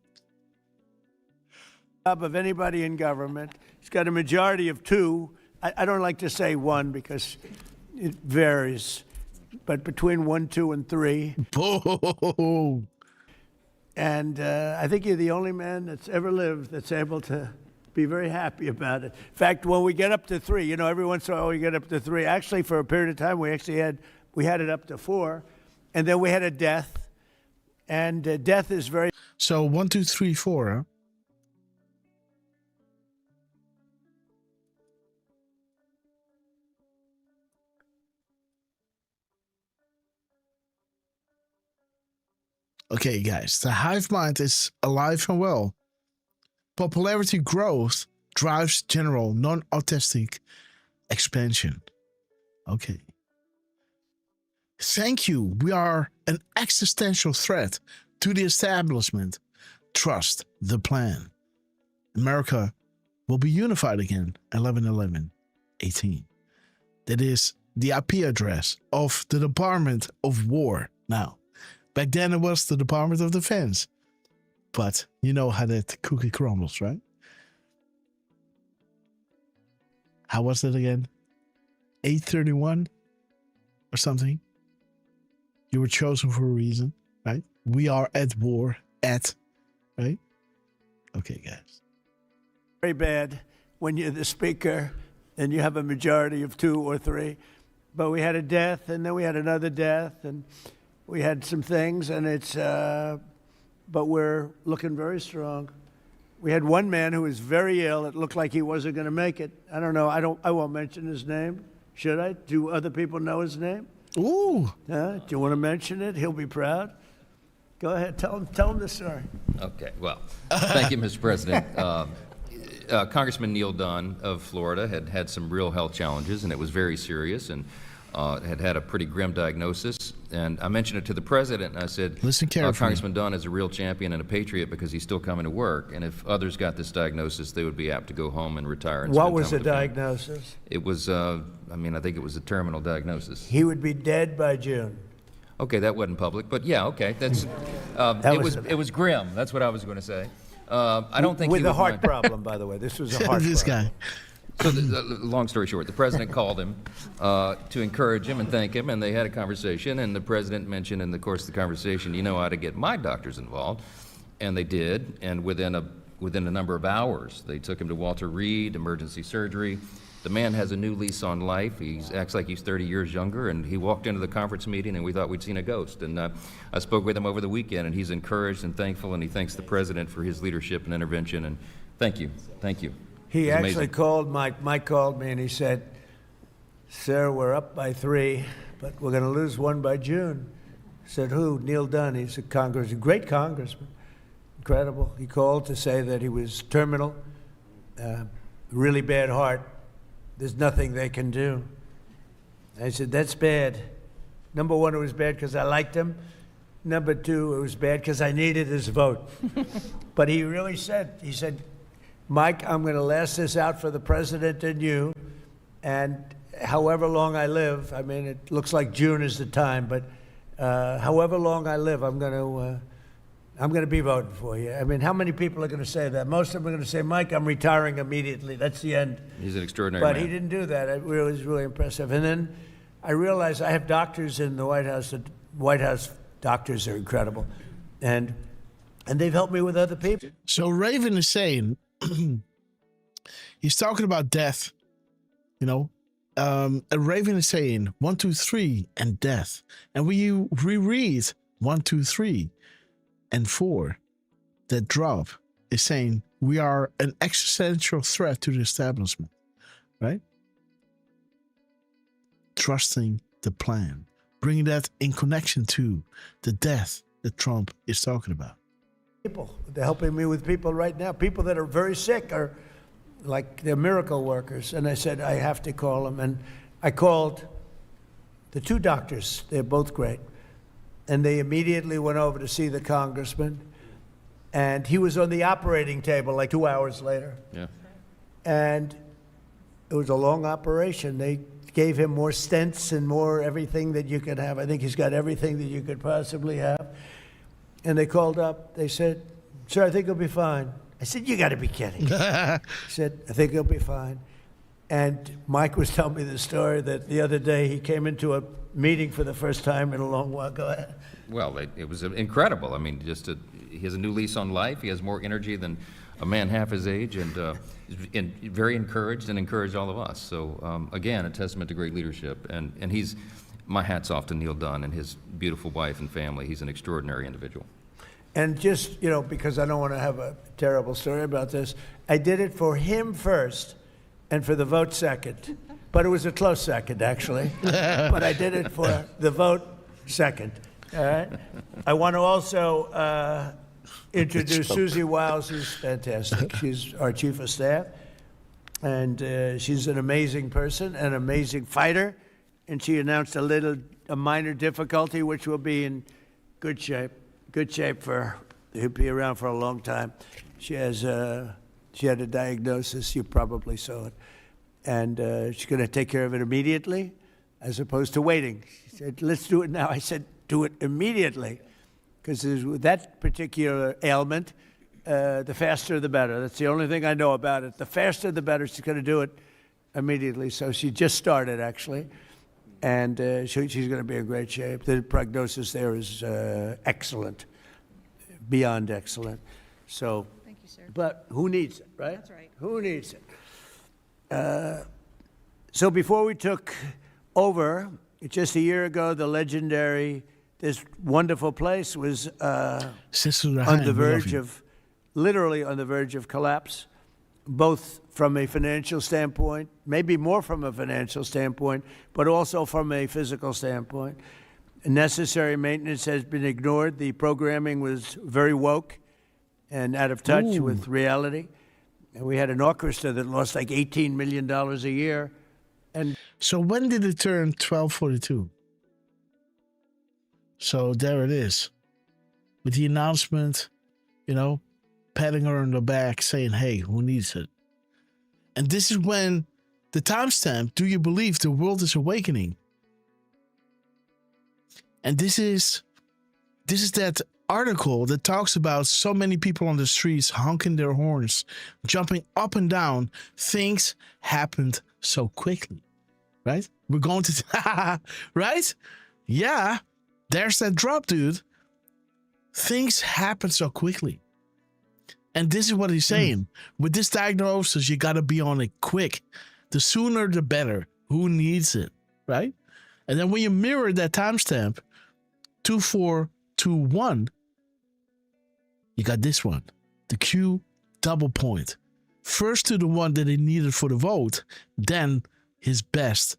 of anybody in government. He's got a majority of 2. I don't like to say 1 because it varies, but between 1, 2, and 3. Boom. And I think you're the only man that's ever lived that's able to be very happy about it. In fact, when we get up to 3, you know, every once in a while we get up to 3. Actually, for a period of time, we had it up to 4, and then we had a death. And death is very. So 1, 2, 3, 4, huh? Okay, guys, the hive mind is alive and well. Popularity growth drives general non-autistic expansion. Okay. Thank you. We are an existential threat to the establishment. Trust the plan. America will be unified again. 11/11/18. That is the IP address of the Department of War. Now, back then it was the Department of Defense. But you know how that cookie crumbles, right? How was that again? 831 or something? You were chosen for a reason, right? We are at war, right? Okay, guys. very bad when you're the Speaker and you have a majority of 2 or 3. But we had a death, and then we had another death, and we had some things, and but we're looking very strong. We had one man who was very ill. It looked like he wasn't going to make it. I don't know. I won't mention his name. Should I? Do other people know his name? Ooh. Do you want to mention it? He'll be proud. Go ahead. Tell him the story. Okay. Well, thank you, Mr. President. Congressman Neil Dunn of Florida had some real health challenges, and it was very serious, and had a pretty grim diagnosis. And I mentioned it to the president, and I said, listen carefully. Congressman Dunn is a real champion and a patriot because he's still coming to work. And if others got this diagnosis, they would be apt to go home and retire. And What spend was time the with family. diagnosis? It was, I think it was a terminal diagnosis. He would be dead by June. Okay, that wasn't public, but yeah, okay, that's. It was grim. That's what I was going to say. I don't think With he a would heart mind. problem, by the way. This was a heart This problem. guy. So, long story short, the president called him to encourage him and thank him, and they had a conversation. And the president mentioned in the course of the conversation, you know how to get my doctors involved, and they did. And within a number of hours, they took him to Walter Reed Emergency Surgery. The man has a new lease on life. He acts like he's 30 years younger, and he walked into the conference meeting, and we thought we'd seen a ghost. And I spoke with him over the weekend, and he's encouraged and thankful, and he thanks the president for his leadership and intervention. And thank you. He It was actually amazing. called Mike called me and he said, "Sir, we're up by 3, but we're going to lose 1 by June." I said, "Who?" Neil Dunn. He's a great congressman, incredible. He called to say that he was terminal, really bad heart. There's nothing they can do. I said, "That's bad." Number 1, it was bad because I liked him. Number 2, it was bad because I needed his vote. But he really said, "Mike, I'm going to last this out for the president and you, and however long I live," it looks like June is the time, but however long I live, I'm going to I'm going to be voting for you. I mean, how many people are going to say that? Most of them are going to say, Mike, I'm retiring immediately. That's the end. He's an extraordinary But man. he didn't do that. It was really impressive. And then I realized I have doctors in the White House. The White House doctors are incredible. And they've helped me with other people. So Raven is saying, he's talking about death, you know. And Raven is saying 1, 2, 3 and death. And when you reread 1, 2, 3 and 4, that drop is saying we are an existential threat to the establishment, right? Trusting the plan, bringing that in connection to the death that Trump is talking about. People. They're helping me with people right now. People that are very sick are like they're miracle workers. And I said, I have to call them. And I called the 2 doctors. They're both great. And they immediately went over to see the congressman. And he was on the operating table like 2 hours later. Yeah. And it was a long operation. They gave him more stents and more everything that you could have. I think he's got everything that you could possibly have. And they called up. They said, sir, I think he'll be fine. I said, you got to be kidding. He said, I think he'll be fine. And Mike was telling me the story that the other day he came into a meeting for the first time in a long while. Go ahead. Well, it was incredible. I mean, he has a new lease on life. He has more energy than a man half his age, and very encouraged and encouraged all of us. So, again, a testament to great leadership. And he's, my hat's off to Neil Dunn and his beautiful wife and family. He's an extraordinary individual. And just, you know, because I don't want to have a terrible story about this, I did it for him first and for the vote second. But it was a close second, actually. But I did it for the vote second. All right? I want to also introduce Susie Wiles, who's fantastic. She's our chief of staff. And she's an amazing person, an amazing fighter. And she announced a minor difficulty, which will be in good shape. Good shape for, he'll be around for a long time. She had a diagnosis, you probably saw it. And she's going to take care of it immediately, as opposed to waiting. She said, let's do it now. I said, do it immediately. Because that particular ailment, the faster the better. That's the only thing I know about it. The faster the better. She's going to do it immediately. So she just started, actually. And she's going to be in great shape. The prognosis there is excellent, beyond excellent. So, Thank you, sir. but who needs it, right? That's right. Who needs it? So before we took over, just a year ago, the legendary, this wonderful place was Sister on Rahane, the we love verge you. of, literally on the verge of collapse, both from a financial standpoint, maybe more from a financial standpoint, but also from a physical standpoint. Necessary maintenance has been ignored. The programming was very woke and out of touch with reality. And we had an orchestra that lost like $18 million a year. And So when did it turn 1242? So there it is. With the announcement, you know, patting her on the back, saying, hey, who needs it? And this is when the timestamp, do you believe the world is awakening? And this is that article that talks about so many people on the streets honking their horns, jumping up and down. Things happened so quickly, right? We're going to, right? Yeah, there's that drop, dude. Things happen so quickly. And this is what he's saying. With this diagnosis, you got to be on it quick. The sooner, the better. Who needs it, right? And then when you mirror that timestamp, 2421, you got this one. The Q double point. First to the one that he needed for the vote, then his best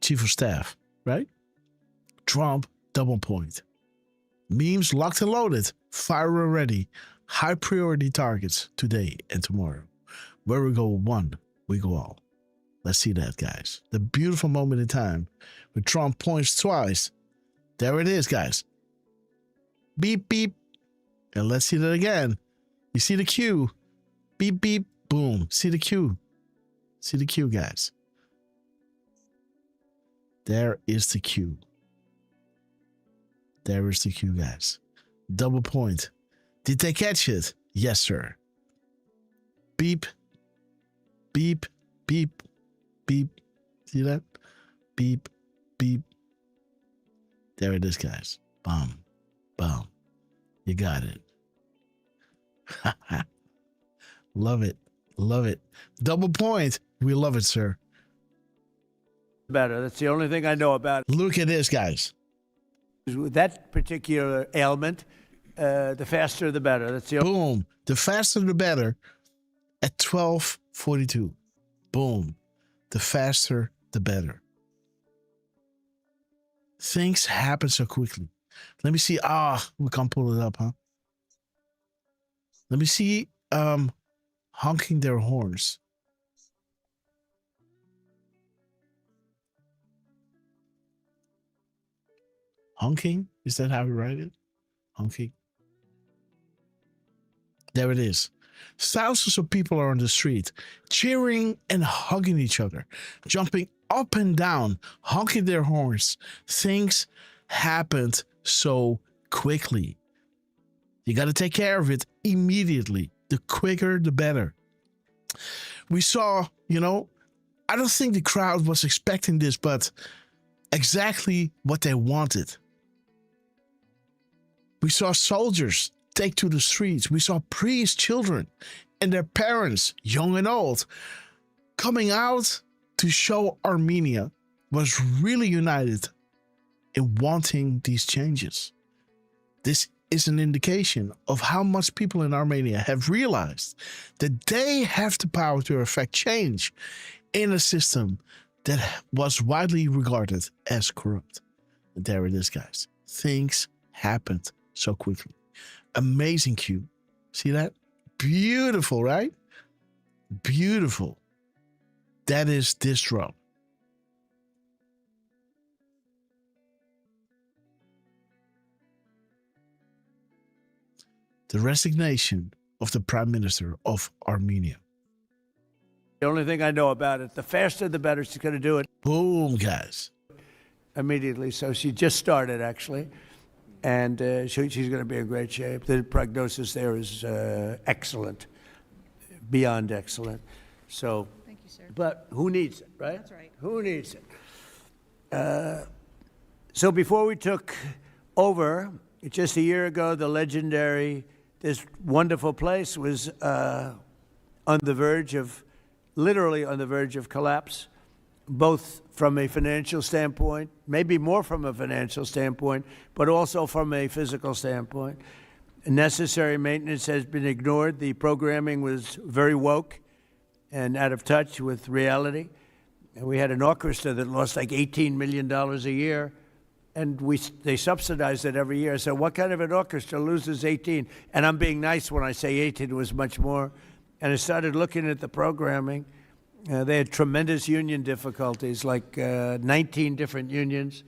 chief of staff, right? Trump double point. Memes locked and loaded. Fire already. High priority targets today and tomorrow. Where we go one, we go all. Let's see that, guys. The beautiful moment in time where Trump points twice. There it is, guys. Beep, beep. And let's see that again. You see the Q. Beep, beep, boom. See the Q. See the Q, guys. There is the Q. There is the Q, guys. Double point. Did they catch it? Yes, sir. Beep. Beep. Beep. Beep. See that? Beep. Beep. There it is, guys. Boom. Boom. You got it. Love it. Love it. Double point. We love it, sir. Better. That's the only thing I know about it. Look at this, guys. With that particular ailment, the faster the better. That's the only. Boom. The faster the better at 12:42. Boom. The faster the better. Things happen so quickly. Let me see. We can't pull it up, huh? Let me see honking their horns. Honking? Is that how we write it? Honking. There it is. Thousands of people are on the street, cheering and hugging each other, jumping up and down, honking their horns. Things happened so quickly. You got to take care of it immediately. The quicker, the better. We saw, I don't think the crowd was expecting this, but exactly what they wanted. We saw soldiers take to the streets. We saw priests, children, and their parents, young and old, coming out to show Armenia was really united in wanting these changes. This is an indication of how much people in Armenia have realized that they have the power to effect change in a system that was widely regarded as corrupt. And there it is, guys. Things happened so quickly. Amazing cue. See that? Beautiful, right? Beautiful. That is this drum. The resignation of the Prime Minister of Armenia. The only thing I know about it, the faster the better. She's going to do it Boom, guys. immediately. So she just started, actually. And she's going to be in great shape. The prognosis there is excellent, beyond excellent. So, Thank you, sir. but who needs it, right? That's right. Who needs it? So before we took over, just a year ago, the legendary, this wonderful place was on the verge of, literally on the verge of collapse, both from a financial standpoint, maybe more from a financial standpoint, but also from a physical standpoint. Necessary maintenance has been ignored. The programming was very woke and out of touch with reality. And we had an orchestra that lost like $18 million a year, and they subsidized it every year. So what kind of an orchestra loses 18? And I'm being nice when I say 18, it was much more. And I started looking at the programming. They had tremendous union difficulties, like 19 different unions,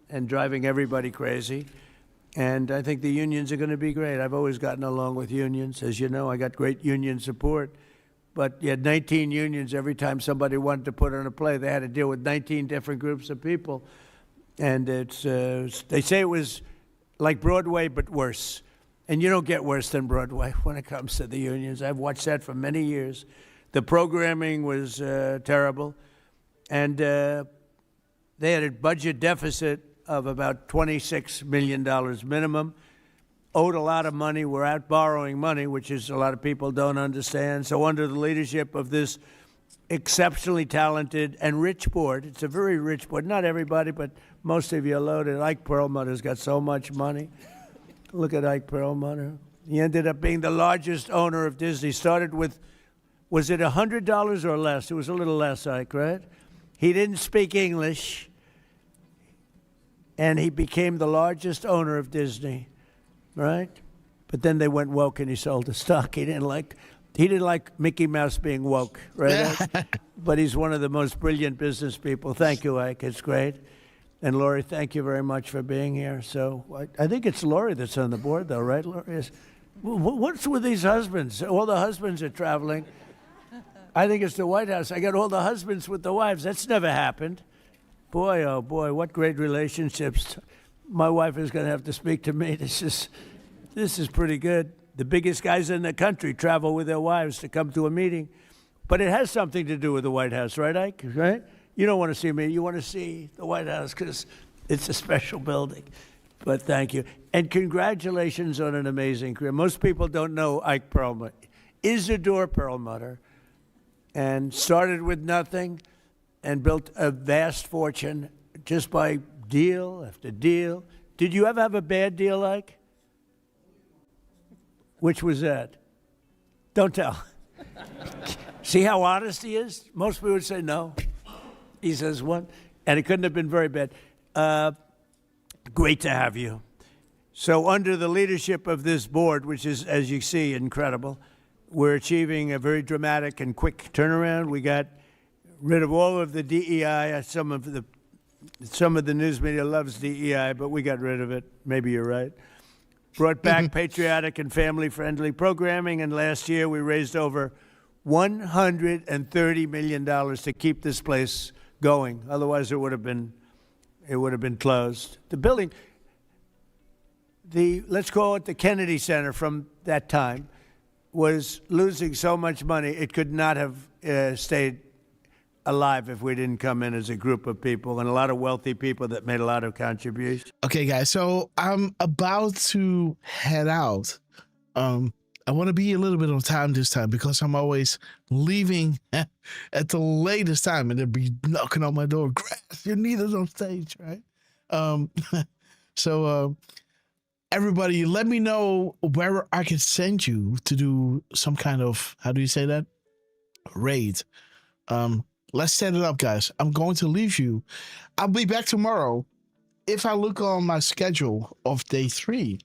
and driving everybody crazy. And I think the unions are going to be great. I've always gotten along with unions. As you know, I got great union support. But you had 19 unions. Every time somebody wanted to put on a play, they had to deal with 19 different groups of people. And it's they say it was like Broadway, but worse. And you don't get worse than Broadway when it comes to the unions. I've watched that for many years. The programming was terrible, and they had a budget deficit of about $26 million minimum, owed a lot of money, were out borrowing money, which is a lot of people don't understand. So under the leadership of this exceptionally talented and rich board, it's a very rich board, not everybody, but most of you are loaded. Ike Perlmutter's got so much money. Look at Ike Perlmutter. He ended up being the largest owner of Disney. Started with, was it $100 or less? It was a little less, Ike, right? He didn't speak English, and he became the largest owner of Disney, right? But then they went woke, and he sold the stock. He didn't like Mickey Mouse being woke, right? But he's one of the most brilliant business people. Thank you, Ike. It's great. And Lori, thank you very much for being here. So I think it's Lori that's on the board, though, right, Lori? What's with these husbands? All the husbands are traveling. I think it's the White House. I got all the husbands with the wives. That's never happened. Boy, oh boy, what great relationships. My wife is going to have to speak to me. This is this is pretty good. The biggest guys in the country travel with their wives to come to a meeting. But it has something to do with the White House, right, Ike? Right? You don't want to see me. You want to see the White House because it's a special building. But thank you. And congratulations on an amazing career. Most people don't know Ike Perlmutter. Isidore Perlmutter. And started with nothing and built a vast fortune just by deal after deal. Did you ever have a bad deal, Ike? Which was that? Don't tell. See how honest he is? Most people would say no. He says one. And it couldn't have been very bad. Great to have you. So under the leadership of this board, which is, as you see, incredible, we're achieving a very dramatic and quick turnaround. We got rid of all of the DEI. Some of the news media loves DEI, but we got rid of it. Maybe you're right. Brought back patriotic and family-friendly programming, and last year we raised over $130 million to keep this place going. Otherwise, it would have been closed. The building, let's call it the Kennedy Center from that time, was losing so much money it could not have stayed alive if we didn't come in as a group of people and a lot of wealthy people that made a lot of contributions. Okay, guys, so I'm about to head out. I want to be a little bit on time this time because I'm always leaving at the latest time and they'll be knocking on my door. Grass, you need us on stage, right? So everybody, let me know where I can send you to do some kind of, how do you say that? Raid. Let's set it up, guys. I'm going to leave you. I'll be back tomorrow. If I look on my schedule of day 3,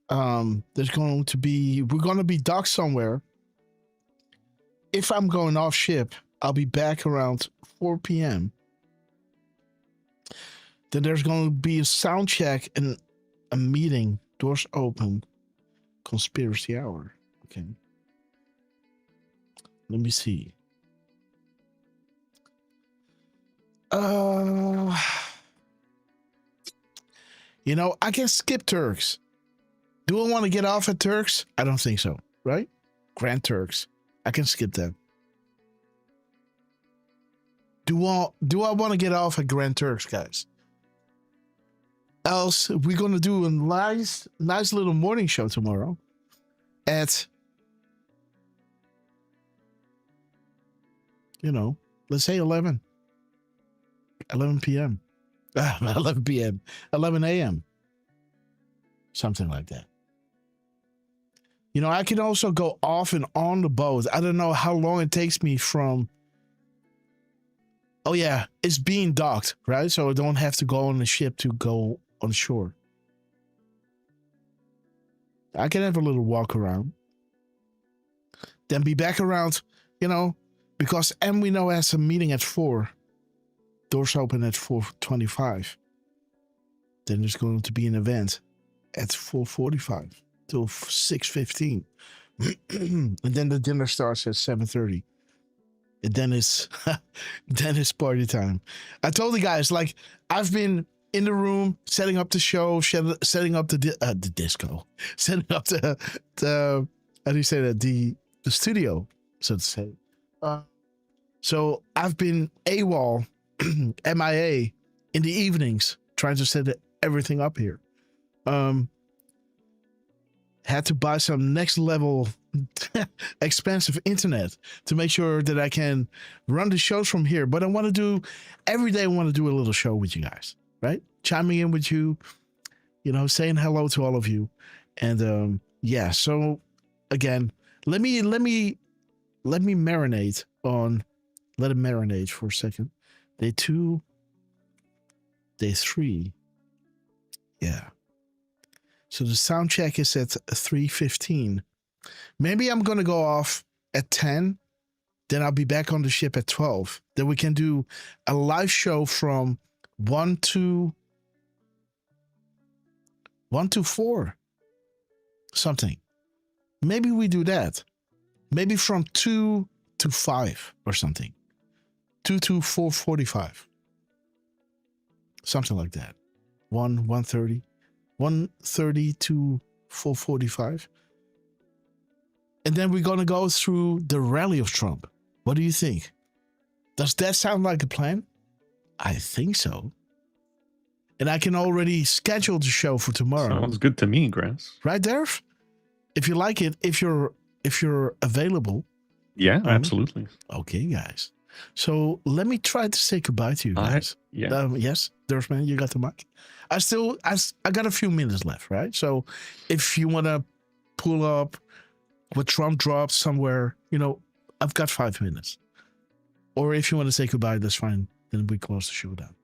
we're going to be docked somewhere. If I'm going off ship, I'll be back around 4 p.m. Then there's going to be a sound check and a meeting, doors open, conspiracy hour. Okay. Let me see. I can skip Turks. Do I want to get off at Turks? I don't think so, right? Grand Turks. I can skip them. Do I want to get off at Grand Turks, guys? Else, we're going to do a nice little morning show tomorrow at, let's say 11 p.m. 11 p.m. 11 a.m. Something like that. I can also go off and on the boat. I don't know how long it takes me from... Oh, yeah, it's being docked, right? So I don't have to go on the ship to go on shore. I can have a little walk around. Then be back around, because we know has a meeting at 4. Doors open at 4:25. Then there's going to be an event at 4:45 till 6:15. And then the dinner starts at 7:30. And then it's party time. I told the guys, I've been in the room setting up the show, setting up the disco, setting up the how do you say that, the studio, so to say. So I've been AWOL, MIA in the evenings trying to set everything up here. Had to buy some next level expensive internet to make sure that I can run the shows from here. But every day I want to do a little show with you guys, right? Chiming in with you, saying hello to all of you. And so again, let it marinate for a second. Day 2, day 3. Yeah. So the sound check is at 3:15. Maybe I'm going to go off at 10. Then I'll be back on the ship at 12. Then we can do a live show from 1 to 4. Something. Maybe we do that. Maybe from 2 to 5 or something. 2 to 4:45. Something like that. 1:30. 1:30 to 4:45. And then we're going to go through the rally of Trump. What do you think? Does that sound like a plan? I think so. And I can already schedule the show for tomorrow. Sounds good to me, Grass. Right, Derf? If you like it, if you're available. Yeah, absolutely. Okay, guys. So let me try to say goodbye to you guys. Yes, Derf man, you got the mic. I got a few minutes left, right? So if you want to pull up what Trump dropped somewhere, I've got 5 minutes. Or if you want to say goodbye, that's fine. Then we close the show down.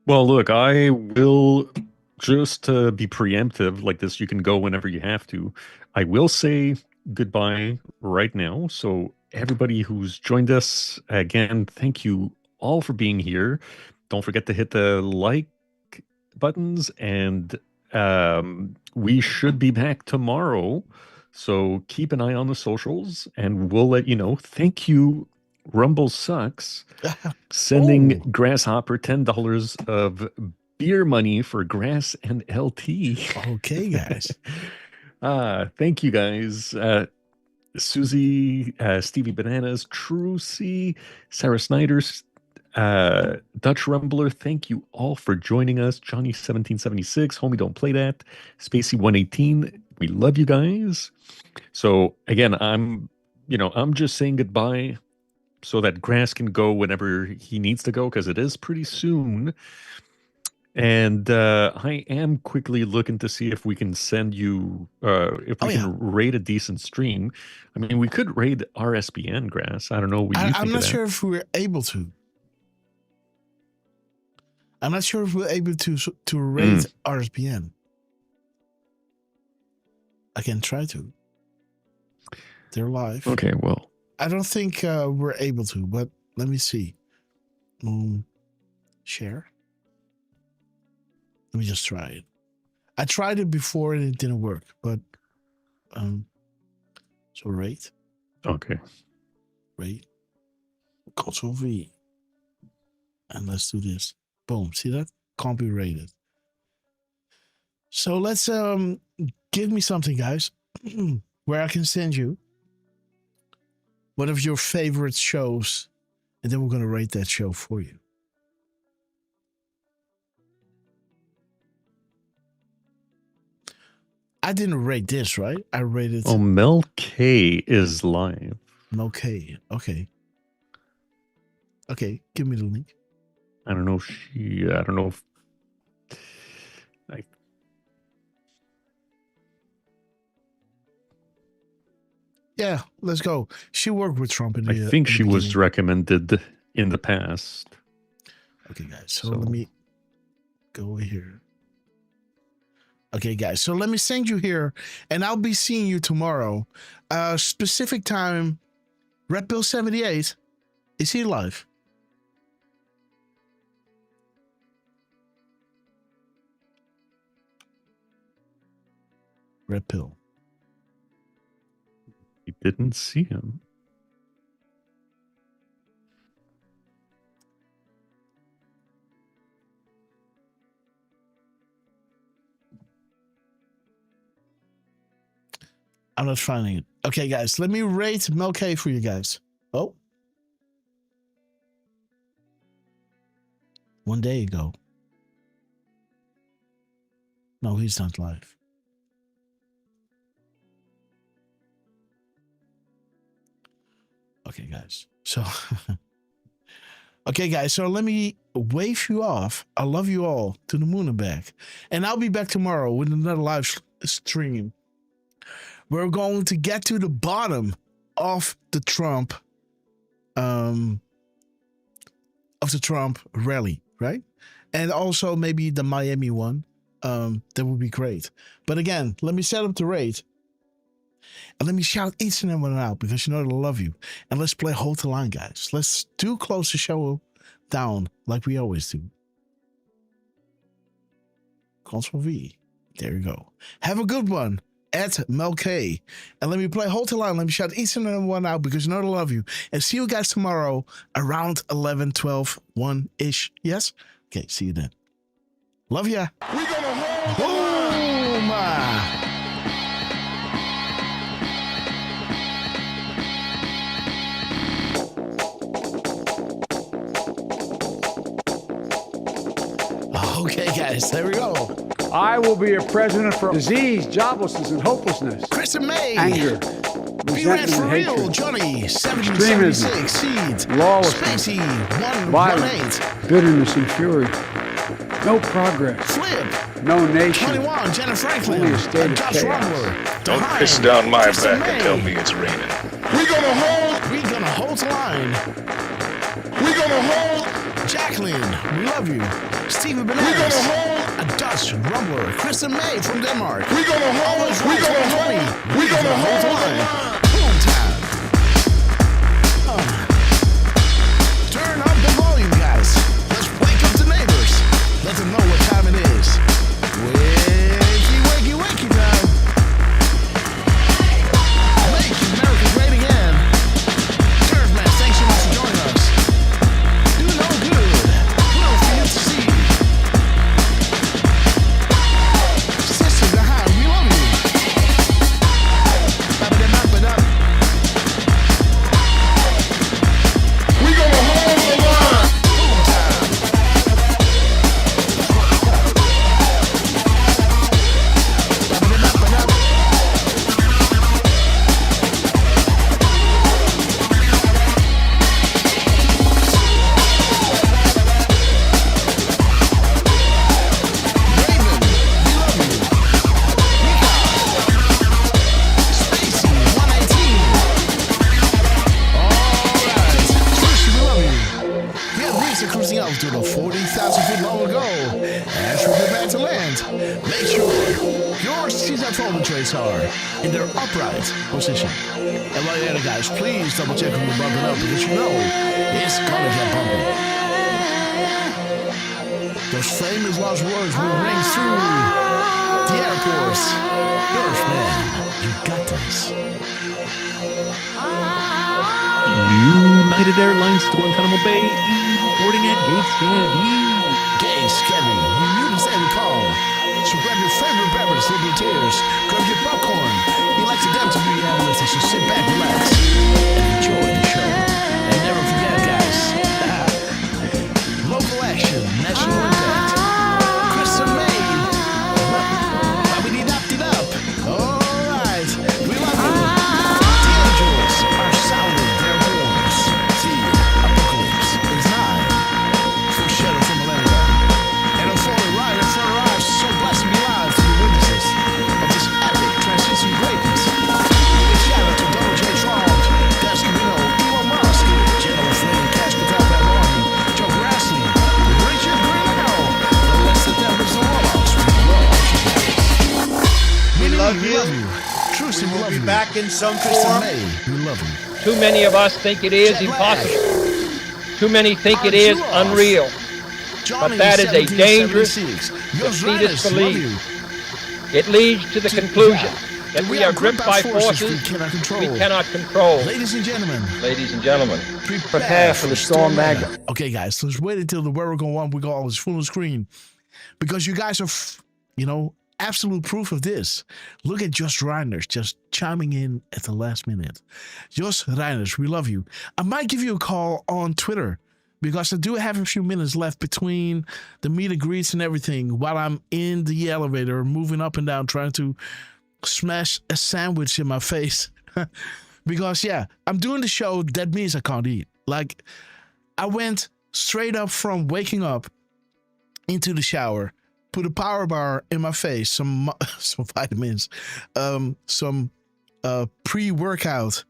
Well, look, I will just be preemptive like this. You can go whenever you have to. I will say goodbye right now. So everybody who's joined us, again, thank you all for being here. Don't forget to hit the like buttons, and we should be back tomorrow. So keep an eye on the socials and we'll let you know. Thank you, Rumble Sucks, sending Grasshopper $10 of beer money for Grass and LT. Okay, guys. Thank you, guys. Susie, Stevie Bananas, Trucy, Sarah Snyder, Dutch Rumbler, thank you all for joining us. Johnny1776, Homie Don't Play That, Spacey118, we love you guys. So again, I'm just saying goodbye so that Grass can go whenever he needs to go, because it is pretty soon. And I am quickly looking to see if we can send you, if we can raid a decent stream. I mean, we could raid RSBN, Grass. I don't know what you think I'm not of that. sure if we're able to. I'm not sure if we're able to raid RSBN. I can try to. They're live. Okay, well. I don't think we're able to, but let me see. Share. Let me just try it. I tried it before and it didn't work, but so rate. Okay. Rate. Control V. And let's do this. Boom. See that? Can't be rated. So let's give me something, guys, where I can send you one of your favorite shows, and then we're gonna rate that show for you. I didn't rate this, right? I rated. Oh, Mel K is live. Mel K. Okay. Okay, give me the link. I don't know if Yeah, let's go. She worked with Trump in the I think in the she was beginning. recommended in the past. Okay, guys. So let me go over here. Okay, guys. So let me send you here, and I'll be seeing you tomorrow. Specific time, Red Pill 78. Is he live? Red Pill. You didn't see him. I'm not finding it. Okay, guys. Let me rate Mel K for you guys. Oh. 1 day ago. No, he's not live. Okay, guys. So, okay, guys. So let me wave you off. I love you all to the moon and back. And I'll be back tomorrow with another live stream. We're going to get to the bottom of the Trump, rally, right? And also maybe the Miami one. That would be great. But again, let me set up the rate. And let me shout each and every one out because you know that I love you. And let's play Hold the Line, guys. Let's close the show down like we always do. Control V. There you go. Have a good one at Mel K. And let me play Hold the Line. Let me shout each and every one out because you know that I love you. And see you guys tomorrow around 11, 12, 1-ish. Yes? Okay, see you then. Love ya. We're gonna hold boom. Okay, guys, there we go. I will be a president for disease, joblessness, and hopelessness. Kristen May. Anger. Be Red resentment for and real, hatred. Johnny, Extremism. 1776, Seed, Lawlessness. Spacey, 118, Violence. Bitterness and fury. No progress. Flip, No nation. 21, Jenna Franklin, Only a state and of Josh chaos. Rumbler. Don't Behind, piss down my Kristen back and May. tell me it's raining. We gonna hold the line. We gonna hold. Jacqueline, we love you. Stephen Bananas. We gonna hold. A Dutch Rumbler. Kristen May from Denmark. We gonna hold. We gonna hold. We gonna hold the line. Boom time. Turn up the volume, guys. Let's wake up the neighbors. Let them know what time it is. Wakey, wakey, wakey time. Make America great again. Derf, man, thanks so much for joining us. Do no good. No for you to see. Sister behind, we love you. Ba-ba-da-ba-ba-da. We gonna hold the line. Boom time. Ba-ba-da-ba-ba-da. Raven, we love you. Mika. Spacey, 118. Alright. Trish, we love you. We have reached the cruising altitude of 40,000 feet long ago. As we prepare to land, make sure your seat and folding trays are in their upright position. And while you're there, guys, please double check when you're bumping up because you know it's gonna get bumpy. Those famous last words will ring through the airports. Derf, man, you got this. United Airlines to Guantanamo Bay, boarding at gate scan. Gaze, Kevin, you knew the same call. So grab your favorite beverage, liberal tears. Grab your popcorn. We like to them to be analysts, so sit back, relax, and enjoy the show. And never forget, guys, local action, national impact. Kristen May. Ba-ba-dee-dap-dee-dap. All right, we love you. The angels are sounding their horns. See, apocalypse is nigh. Foreshadow from millennia. And a fully right in front of us, so blessed to be alive to be witnesses of this epic transition greatness. Big shout out to Donald J. Trump, Des Camino, Elon Musk, General Flynn, Cash Patel, Pat Martin, Joe Grassley, Richard Greenell, the less than members of Warlocks. We love you. We love you. Trucy, we love you. Back in some Kristen form. May, we love you. Too many of us think it is Jet lag. impossible. Too many think it Our is Zulauf. unreal. Johnny, that is a dangerous, 1776. Yours defeatist Rhinus, love belief. you. It leads to the conclusion that And we are gripped by forces we cannot control. we cannot control. Ladies and gentlemen, Ladies and gentlemen, prepare for the storm Magna. Okay, guys, let's wait until the weather go on. We got all this full screen because you guys are, absolute proof of this. Look at Just Reiners just chiming in at the last minute. Just Reiners, we love you. I might give you a call on Twitter because I do have a few minutes left between the meet and greets and everything while I'm in the elevator moving up and down trying to smash a sandwich in my face. Because, yeah, I'm doing the show. That means I can't eat. Like, I went straight up from waking up into the shower, put a power bar in my face, some vitamins, some pre-workout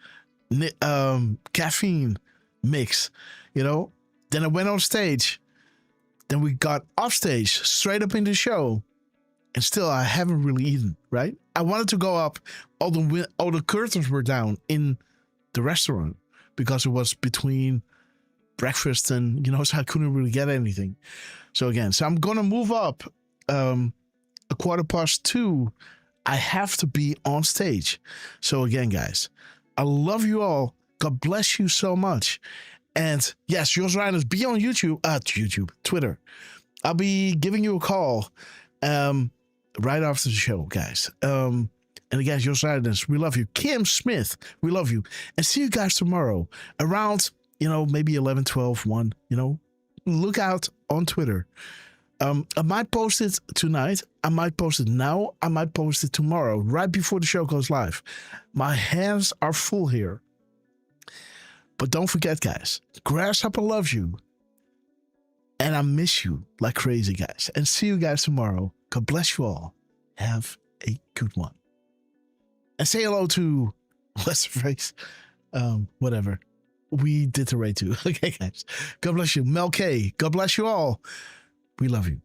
caffeine mix, Then I went on stage. Then we got off stage, straight up into the show. And still, I haven't really eaten, right? I wanted to go up. All the curtains were down in the restaurant because it was between breakfast and, so I couldn't really get anything. So I'm going to move up a 2:15. I have to be on stage. So again, guys, I love you all. God bless you so much. And yes, Jos Reiners, be on YouTube, Twitter. I'll be giving you a call right after the show, guys. And again, your silence, we love you. Kim Smith, we love you. And see you guys tomorrow around, maybe 11, 12, 1, Look out on Twitter. I might post it tonight. I might post it now. I might post it tomorrow, right before the show goes live. My hands are full here. But don't forget, guys, Grasshopper loves you. And I miss you like crazy, guys. And see you guys tomorrow. God bless you all. Have a good one. And say hello to, what's the phrase? Whatever. We did the Ray too. Okay, guys. God bless you. Mel K. God bless you all. We love you.